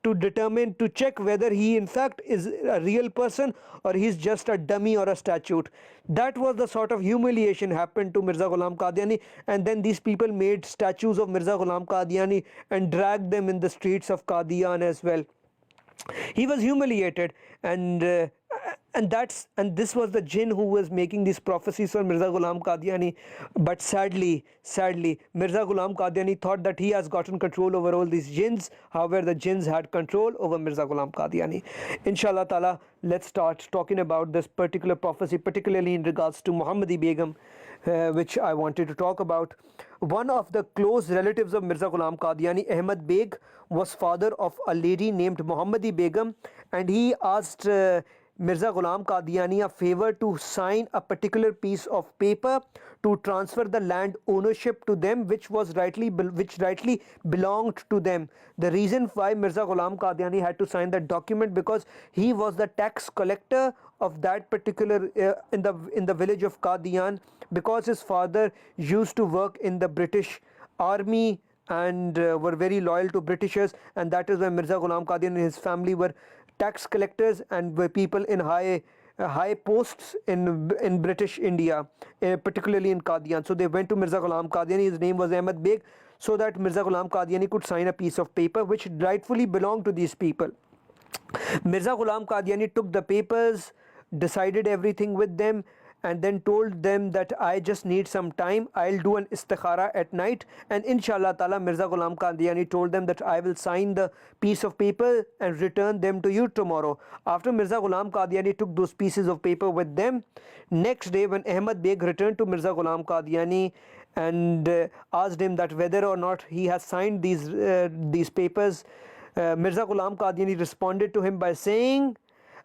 to determine, to check whether he in fact is a real person or he's just a dummy or a statue. That was the sort of humiliation happened to Mirza Ghulam Qadiani, and then these people made statues of Mirza Ghulam Qadiani and dragged them in the streets of Qadian as well. He was humiliated, and this was the jinn who was making these prophecies for Mirza Ghulam Qadiani. But sadly Mirza Ghulam Qadiani thought that he has gotten control over all these jinns. However, the jinns had control over Mirza Ghulam Qadiani. Inshallah ta'ala, let's start talking about this particular prophecy, particularly in regards to Muhammadi Begum, which I wanted to talk about. One of the close relatives of Mirza Ghulam Qadiani, Ahmad Beg, was father of a lady named Muhammadi Begum, and he asked Mirza Ghulam Qadiani a favor to sign a particular piece of paper to transfer the land ownership to them, which rightly belonged to them. The reason why Mirza Ghulam Qadiani had to sign that document, because he was the tax collector of that particular in the village of Qadian, because his father used to work in the British army and were very loyal to Britishers, and that is why Mirza Ghulam Qadiani and his family were tax collectors and were people in high posts in British India, particularly in Qadian. So they went to Mirza Ghulam Qadiani. His name was Ahmad Beg, so that Mirza Ghulam Qadiani could sign a piece of paper which rightfully belonged to these people. Mirza Ghulam Qadiani took the papers, decided everything with them, and then told them that I just need some time. I'll do an istikhara at night, and inshallah ta'ala Mirza Ghulam Qadiani told them that I will sign the piece of paper and return them to you tomorrow. After Mirza Ghulam Qadiani took those pieces of paper with them, next day when Ahmad Beg returned to Mirza Ghulam Qadiani and asked him that whether or not he has signed these papers, Mirza Ghulam Qadiani responded to him by saying,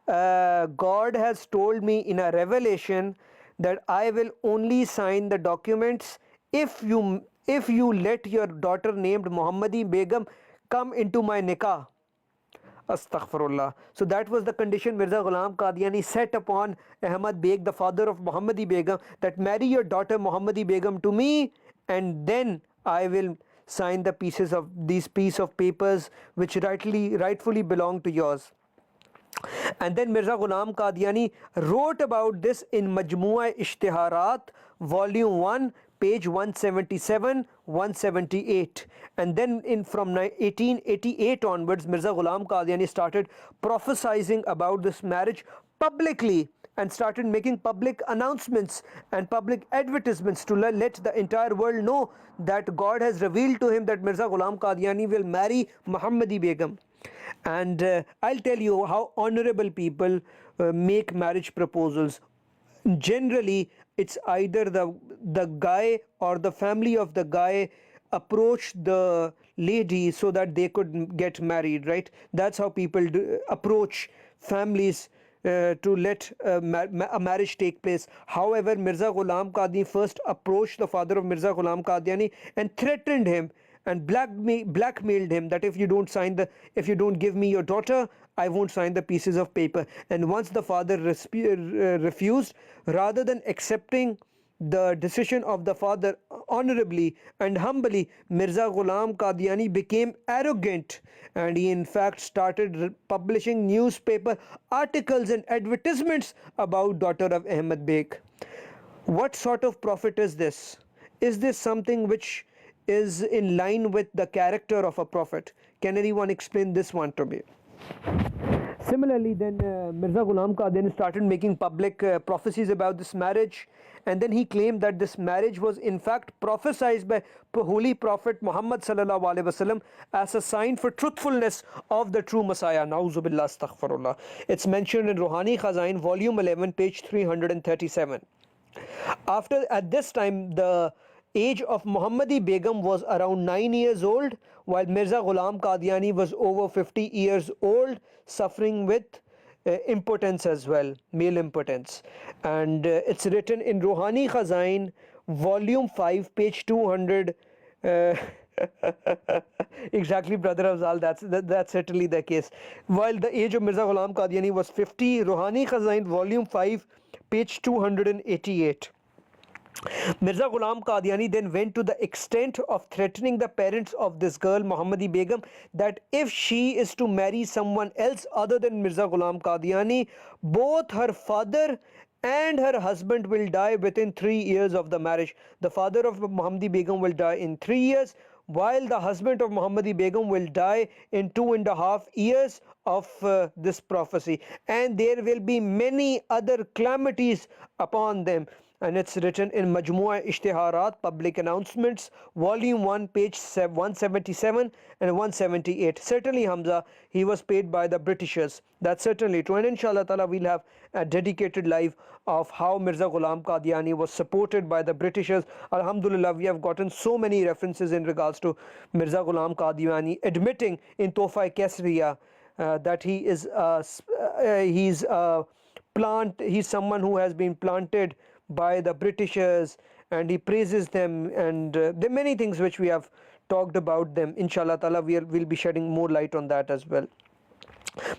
God has told me in a revelation that I will only sign the documents if you let your daughter named Muhammadi Begum come into my nikah. Astaghfirullah. So that was the condition Mirza Ghulam Qadiani set upon Ahmad Beg, the father of Muhammadi Begum, that marry your daughter Muhammadi Begum to me, and then I will sign the piece of papers which rightfully belong to yours. And then Mirza Ghulam Qadiani wrote about this in Majmua Ishtiharat, volume 1, page 177, 178. And then from 1888 onwards, Mirza Ghulam Qadiani started prophesizing about this marriage publicly and started making public announcements and public advertisements to let the entire world know that God has revealed to him that Mirza Ghulam Qadiani will marry Muhammadi Begum. And I'll tell you how honorable people make marriage proposals. Generally, it's either the guy or the family of the guy approach the lady so that they could get married, right? That's how people approach families to let a marriage take place. However, Mirza Ghulam Qadiani first approached the father of Mirza Ghulam Qadiani and threatened him and blackmailed him that if you don't give me your daughter, I won't sign the pieces of paper. And once the father refused, rather than accepting the decision of the father honorably and humbly, Mirza Ghulam Qadiani became arrogant, and he in fact started publishing newspaper articles and advertisements about daughter of Ahmad Beg. What sort of prophet is this? Is this something which is in line with the character of a prophet? Can anyone explain this one to me? Similarly, then Mirza Ghulam Qadiani started making public prophecies about this marriage, and then he claimed that this marriage was in fact prophesied by Holy Prophet Muhammad sallallahu alaihi wasallam as a sign for truthfulness of the true Messiah. Na'uzubillah, astaghfirullah. It's mentioned in Ruhani Khazain, volume 11, page 337. At this time, the age of Muhammadi Begum was around 9 years old, while Mirza Ghulam Qadiani was over 50 years old, suffering with impotence as well, male impotence. And it's written in Ruhani Khazain, volume 5, page 200. Exactly, brother Afzal, that's certainly the case. While the age of Mirza Ghulam Qadiani was 50, Ruhani Khazain, volume 5, page 288. Mirza Ghulam Qadiani then went to the extent of threatening the parents of this girl Muhammadi Begum that if she is to marry someone else other than Mirza Ghulam Qadiani, both her father and her husband will die within 3 years of the marriage. The father of Muhammadi Begum will die in 3 years, while the husband of Muhammadi Begum will die in 2.5 years of this prophecy, and there will be many other calamities upon them. And it's written in Majmua Ishtiharat, Public Announcements, Volume 1, page 177 and 178. Certainly, Hamza, he was paid by the Britishers. That's certainly true. And inshallah ta'ala, we'll have a dedicated live of how Mirza Ghulam Qadiani was supported by the Britishers. Alhamdulillah, we have gotten so many references in regards to Mirza Ghulam Qadiani admitting in Tohfa Kesriya that he is he's someone who has been planted by the Britishers, and he praises them, and there are many things which we have talked about them. Inshallah ta'ala, we'll be shedding more light on that as well.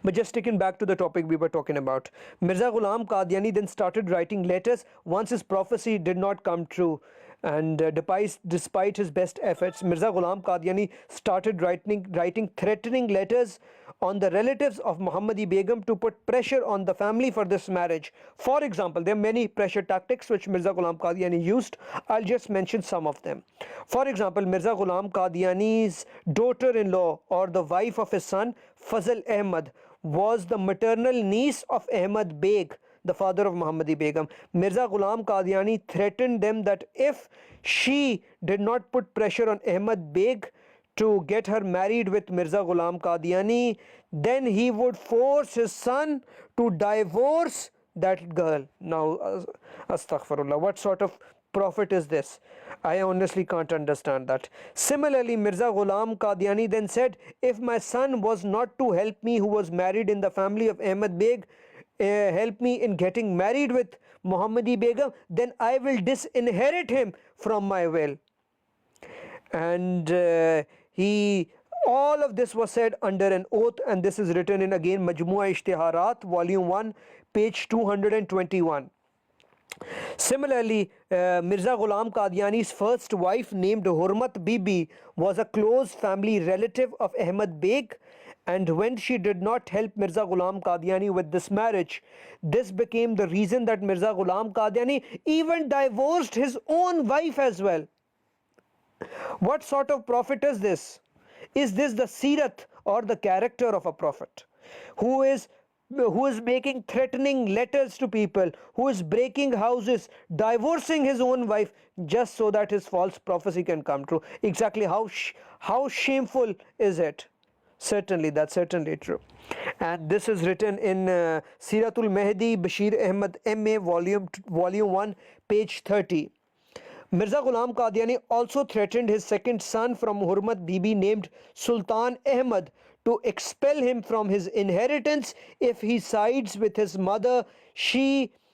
But just sticking back to the topic we were talking about, Mirza Ghulam Qadiani then started writing letters once his prophecy did not come true. And despite his best efforts, Mirza Ghulam Qadiani started writing threatening letters on the relatives of Muhammadi Begum to put pressure on the family for this marriage. For example, there are many pressure tactics which Mirza Ghulam Qadiani used. I'll just mention some of them. For example, Mirza Ghulam Qadiani's daughter-in-law, or the wife of his son, Fazl Ahmad, was the maternal niece of Ahmad Beg, the father of Muhammadi Begum. Mirza Ghulam Qadiani threatened them that if she did not put pressure on Ahmad Beg to get her married with Mirza Ghulam Qadiani, then he would force his son to divorce that girl. Now, astaghfirullah, what sort of prophet is this? I honestly can't understand that. Similarly, Mirza Ghulam Qadiani then said, if my son was not to help me, who was married in the family of Ahmad Beg, help me in getting married with Muhammadi Begum, then I will disinherit him from my will. And all of this was said under an oath, and this is written in again Majmua Ishtiharat, volume 1, page 221. Similarly, Mirza Ghulam Qadiani's first wife, named Hurmat Bibi, was a close family relative of Ahmad Beg, and when she did not help Mirza Ghulam Qadiani with this marriage, this became the reason that Mirza Ghulam Qadiani even divorced his own wife as well. What sort of prophet is this? Is this the sirat or the character of a prophet who is making threatening letters to people, who is breaking houses, divorcing his own wife just so that his false prophecy can come true? Exactly how shameful is it? Certainly, that's certainly true. And this is written in Siratul Mahdi Bashir Ahmad MA, volume 1, page 30. Mirza Ghulam Qadiani also threatened his second son from Hurmat Bibi, named Sultan Ahmad, to expel him from his inheritance if he sides with his mother,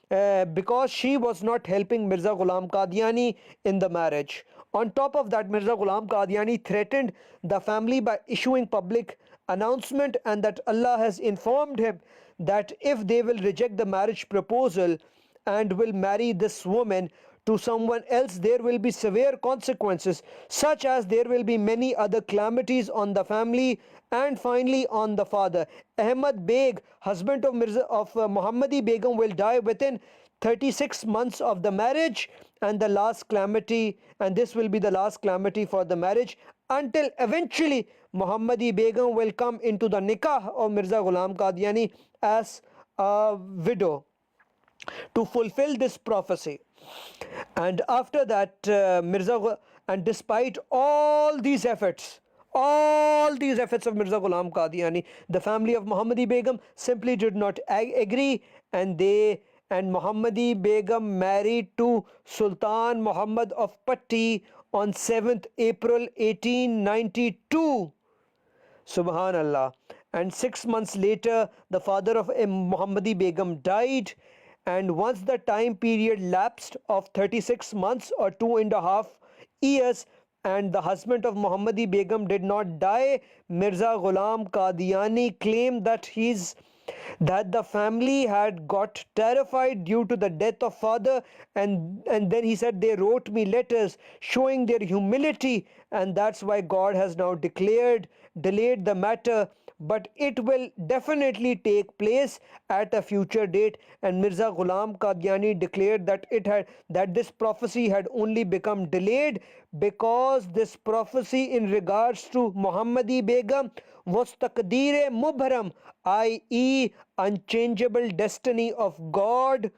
because she was not helping Mirza Ghulam Qadiani in the marriage. On top of that, Mirza Ghulam Qadiani threatened the family by issuing public announcement, and that Allah has informed him that if they will reject the marriage proposal and will marry this woman to someone else, there will be severe consequences, such as there will be many other calamities on the family and finally on the father. Ahmad Beg, husband of Muhammadi Begum, will die within 36 months of the marriage, and the last calamity, and this will be the last calamity for the marriage, until eventually Muhammadi Begum will come into the nikah of Mirza Ghulam Qadiani as a widow to fulfill this prophecy. And after that, and despite all these efforts of Mirza Ghulam Qadiani, the family of Muhammadi Begum simply did not agree, and Muhammadi Begum married to Sultan Muhammad of Patti on 7th April 1892. Subhanallah. And 6 months later, the father of Muhammadi Begum died, and once the time period lapsed of 36 months or 2.5 years, and the husband of Muhammadi Begum did not die, Mirza Ghulam Qadiani claimed that the family had got terrified due to the death of father, and then he said they wrote me letters showing their humility, and that's why God has now delayed the matter, but it will definitely take place at a future date. And Mirza Ghulam Qadiani declared that this prophecy had only become delayed because this prophecy in regards to Muhammadi Begum was taqdeer mubharam, i.e. unchangeable destiny of God,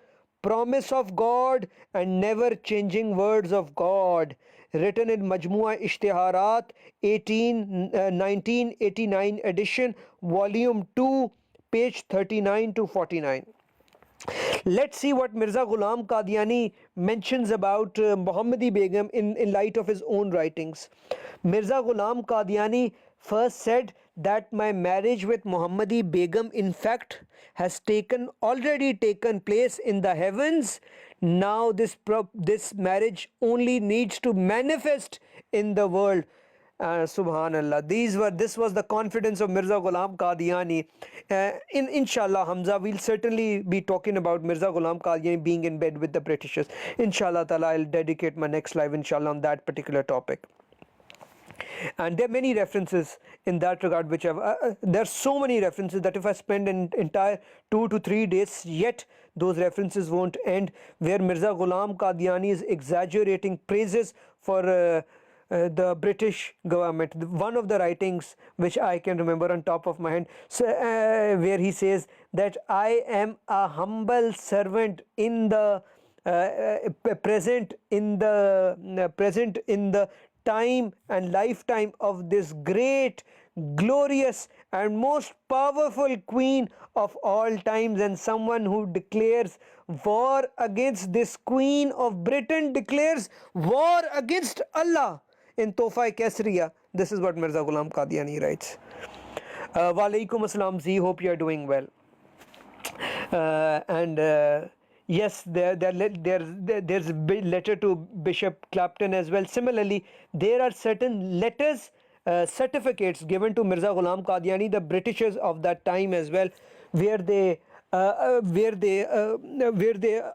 promise of God, and never changing words of God, written in Majmua Ishtiharat 1989 edition, volume 2, page 39 to 49. Let's see what Mirza Ghulam Qadiani mentions about Muhammadi Begum in light of his own writings. Mirza Ghulam Qadiani first said that my marriage with Muhammadi Begum in fact has already taken place in the heavens. Now this marriage only needs to manifest in the world. Subhanallah. This was the confidence of Mirza Ghulam Qadiani. Inshallah, Hamza, we'll certainly be talking about Mirza Ghulam Qadiani being in bed with the Britishers. Inshallah Ta'ala, I'll dedicate my next live, inshallah, on that particular topic. And there are many references in that regard which there are so many references that if I spend an entire 2 to 3 days, yet those references won't end, where Mirza Ghulam Qadiani is exaggerating praises for the British government. One of the writings which I can remember on top of my hand, where he says that I am a humble servant in the present in the time and lifetime of this great, glorious and most powerful queen of all times, and someone who declares war against this queen of Britain declares war against Allah in Tofa Kesriya. This is what Mirza Ghulam Qadiani writes. Walaikum Assalam Z, hope you are doing well. Yes, there's a letter to Bishop Clapton as well. Similarly, there are certain letters, certificates given to Mirza Ghulam Qadiani, the Britishers of that time as well, where they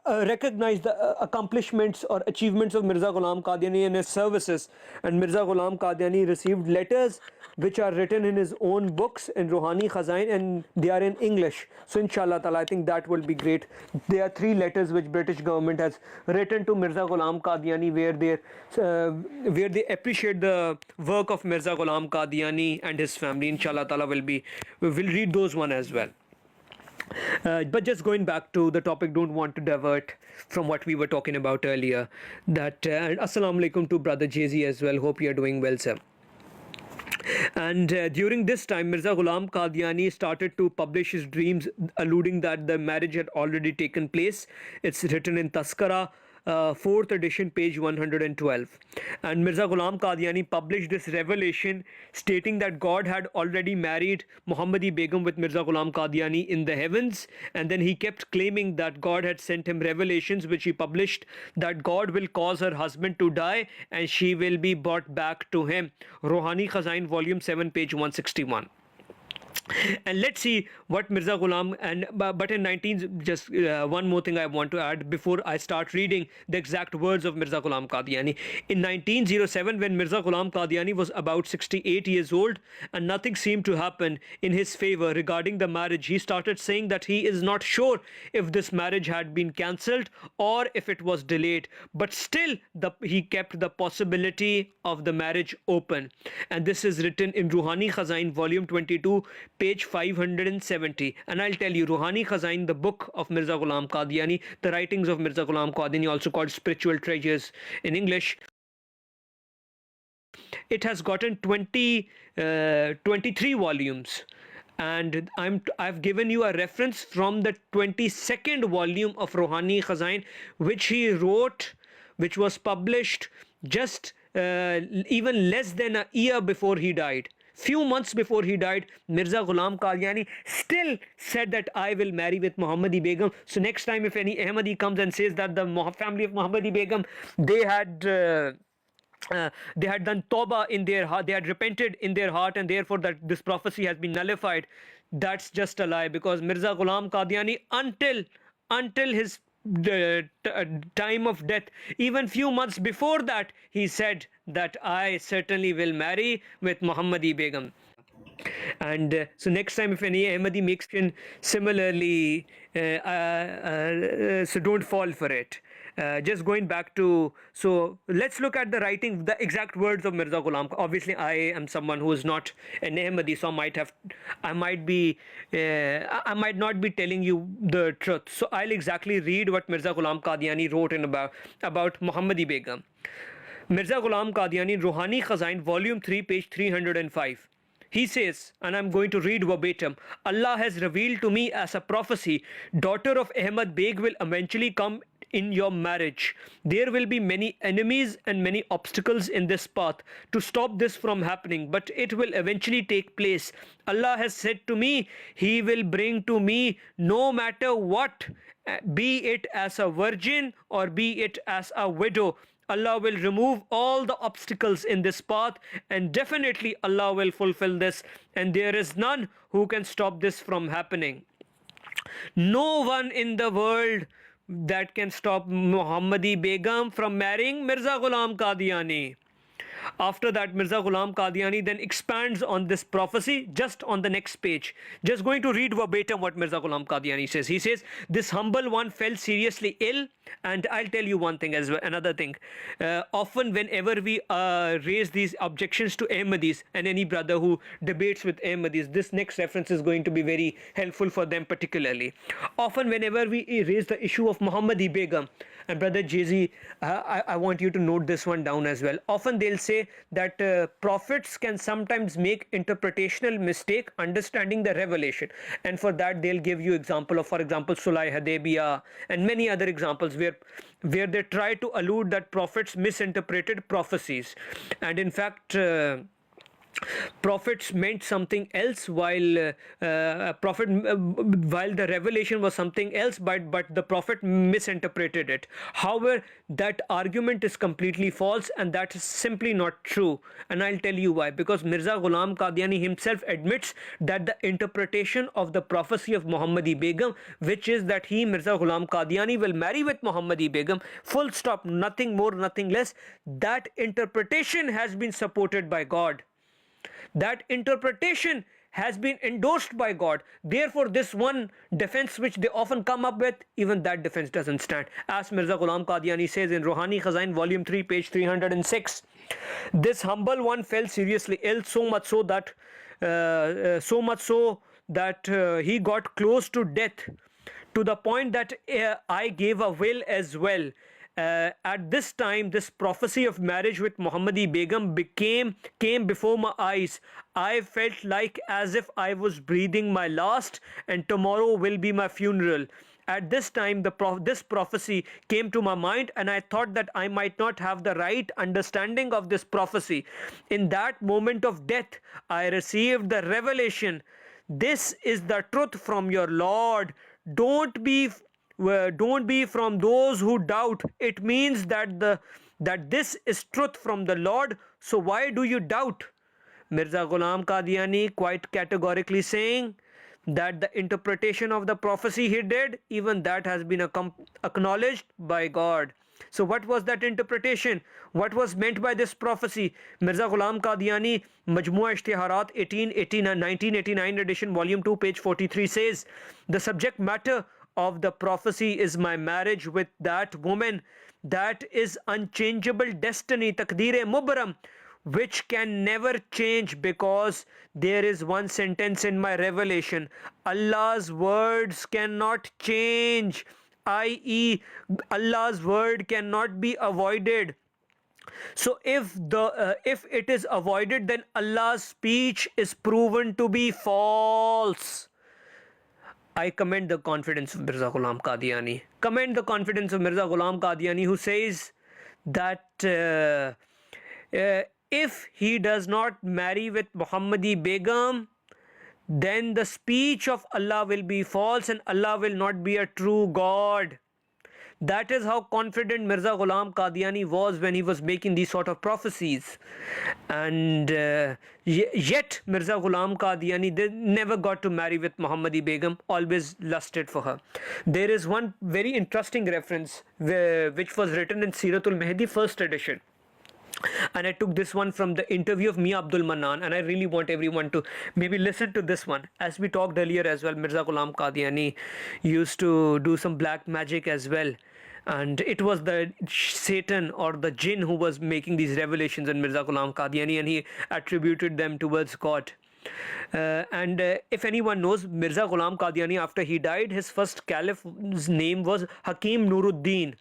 recognize the accomplishments or achievements of Mirza Ghulam Qadiani and his services. And Mirza Ghulam Qadiani received letters which are written in his own books in Ruhani Khazain, and they are in English. So inshallah ta'ala, I think that will be great. There are 3 letters which British government has written to Mirza Ghulam Qadiani where they appreciate the work of Mirza Ghulam Qadiani and his family. Inshallah ta'ala, we'll read those one as well. But just going back to the topic, don't want to divert from what we were talking about earlier. That Assalamu alaikum to brother Jay-Z as well. Hope you are doing well, sir. And during this time, Mirza Ghulam Qadiani started to publish his dreams, alluding that the marriage had already taken place. It's written in Taskara, 4th edition, page 112. And Mirza Ghulam Qadiani published this revelation stating that God had already married Muhammadi Begum with Mirza Ghulam Qadiani in the heavens, and then he kept claiming that God had sent him revelations which he published, that God will cause her husband to die and she will be brought back to him. Rohani Khazain, volume 7, page 161. And let's see what Mirza Ghulam but in 19 just one more thing I want to add before I start reading the exact words of Mirza Ghulam Qadiani. In 1907, when Mirza Ghulam Qadiani was about 68 years old and nothing seemed to happen in his favor regarding the marriage, he started saying that he is not sure if this marriage had been cancelled or if it was delayed, but still he kept the possibility of the marriage open. And this is written in Ruhani Khazain, volume 22, page 570. And I'll tell you, Ruhani Khazain, the book of Mirza Ghulam Qadiani, the writings of Mirza Ghulam Qadiani, also called Spiritual Treasures in English, it has gotten 23 volumes. And I've given you a reference from the 22nd volume of Ruhani Khazain, which he wrote, which was published just even less than a year before he died. Few months before he died, Mirza Ghulam Qadiani still said that I will marry with Muhammadi Begum. So next time if any Ahmadi comes and says that the family of Muhammadi Begum, they had done tawbah in their heart, they had repented in their heart, and therefore that this prophecy has been nullified, that's just a lie. Because Mirza Ghulam Qadiani, until his time of death, even few months before that, he said that I certainly will marry with Muhammadi Begum. And so next time if any Ahmadi makes it similarly, so don't fall for it. Just going back to, so let's look at the writing, the exact words of Mirza Ghulam. Obviously I am someone who is not an Ahmadi, so I might not be telling you the truth. So I'll exactly read what Mirza Ghulam Qadiani wrote in about Muhammadi Begum. Mirza Ghulam Qadiani, Ruhani Khazain, volume 3, page 305. He says, and I'm going to read verbatim, Allah has revealed to me as a prophecy, daughter of Ahmad Beg will eventually come in your marriage. There will be many enemies and many obstacles in this path to stop this from happening, but it will eventually take place. Allah has said to me, He will bring to me no matter what, be it as a virgin or be it as a widow. Allah will remove all the obstacles in this path, and definitely Allah will fulfill this, and there is none who can stop this from happening. No one in the world that can stop Muhammadi Begum from marrying Mirza Ghulam Qadiani. After that, Mirza Ghulam Qadiani then expands on this prophecy just on the next page. Just going to read verbatim what Mirza Ghulam Qadiani says. He says, this humble one fell seriously ill, and I'll tell you one thing as well, another thing. Often whenever we raise these objections to Ahmadis and any brother who debates with Ahmadis, this next reference is going to be very helpful for them particularly. Often whenever we raise the issue of Muhammadi Begum, and brother Jay-Z, I want you to note this one down as well. Often they'll say that prophets can sometimes make interpretational mistake understanding the revelation, and for that they'll give you example of, for example, Sulh Hudaybiyah and many other examples where they try to allude that prophets misinterpreted prophecies, and in fact prophets meant something else while the revelation was something else, but the prophet misinterpreted it. However, that argument is completely false, and that is simply not true, and I'll tell you why. Because Mirza Ghulam Qadiani himself admits that the interpretation of the prophecy of Muhammadi Begum, which is that he, Mirza Ghulam Qadiani, will marry with Muhammadi Begum, full stop, nothing more, nothing less, that interpretation has been supported by God. That interpretation has been endorsed by God. Therefore, this one defense which they often come up with, even that defense doesn't stand. As Mirza Ghulam Qadiani says in Rohani Khazain, volume 3, page 306, this humble one fell seriously ill, so much so that he got close to death, to the point that I gave a will as well. At this time, this prophecy of marriage with Muhammadi Begum came before my eyes. I felt like as if I was breathing my last, and tomorrow will be my funeral. At this time, this prophecy came to my mind, and I thought that I might not have the right understanding of this prophecy. In that moment of death, I received the revelation. This is the truth from your Lord. Don't be from those who doubt. It means that this is truth from the Lord. So why do you doubt? Mirza Ghulam Qadiani quite categorically saying that the interpretation of the prophecy he did, even that has been acknowledged by God. So what was that interpretation? What was meant by this prophecy? Mirza Ghulam Qadiani, Majmua Ishtiharat 1989 edition, volume 2, page 43 says, the subject matter of the prophecy is my marriage with that woman. That is unchangeable destiny, Taqdeer Mubram, which can never change, because there is one sentence in my revelation: Allah's words cannot change, i.e. Allah's word cannot be avoided. So if it is avoided, then Allah's speech is proven to be false. I commend the confidence of Mirza Ghulam Qadiani. Commend the confidence of Mirza Ghulam Qadiani, who says that if he does not marry with Muhammadi Begum, then the speech of Allah will be false and Allah will not be a true God. That is how confident Mirza Ghulam Qadiani was when he was making these sort of prophecies. And yet Mirza Ghulam Qadiani never got to marry with Muhammadi Begum, always lusted for her. There is one very interesting reference which was written in Siratul Mahdi, first edition. And I took this one from the interview of Mia Abdul Mannan, and I really want everyone to maybe listen to this one. As we talked earlier as well, Mirza Ghulam Qadiani used to do some black magic as well, and it was the Satan or the jinn who was making these revelations in Mirza Ghulam Qadiani, and he attributed them towards God. If anyone knows Mirza Ghulam Qadiani, after he died, his first caliph's name was Hakim Nuruddin.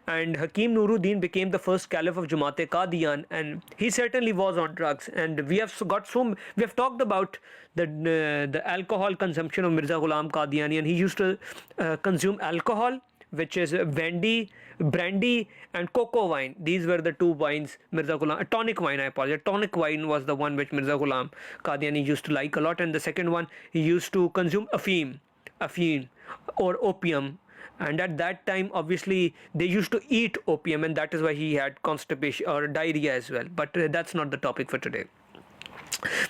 And Hakim Nuruddin became the first caliph of Jamaat-e Qadian, and he certainly was on drugs. And we have talked about the alcohol consumption of Mirza Ghulam Qadiani, and he used to consume alcohol, which is brandy and cocoa wine. These were the two wines Mirza Ghulam, tonic wine, I apologize. Tonic wine was the one which Mirza Ghulam Qadiani used to like a lot, and the second one, he used to consume afim or opium. and at that time obviously they used to eat opium, and that is why he had constipation or diarrhea as well. But that's not the topic for today.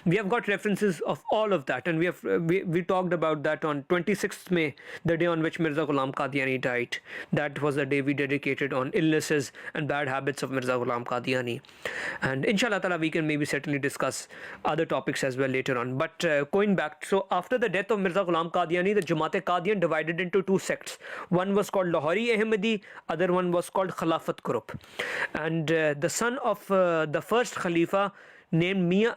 We have got references of all of that, and we talked about that on 26th May, the day on which Mirza Ghulam Qadiani died. That was the day we dedicated on illnesses and bad habits of Mirza Ghulam Qadiani, and inshallah ta'ala we can maybe certainly discuss other topics as well later on. But going back, so after the death of Mirza Ghulam Qadiani, the Jamaat Qadian divided into two sects. One was called Lahori Ahmadi, other one was called Khilafat group, and the son of the first Khalifa, named Mia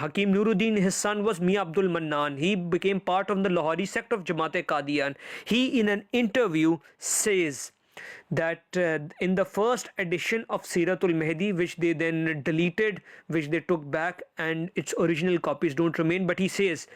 Hakim Nuruddin, his son was Mia Abdul Mannan. He became part of the Lahori sect of Jamaat Qadian. He, in an interview, says that in the first edition of Siratul Mahdi, which they then deleted, which they took back, and its original copies don't remain, but he says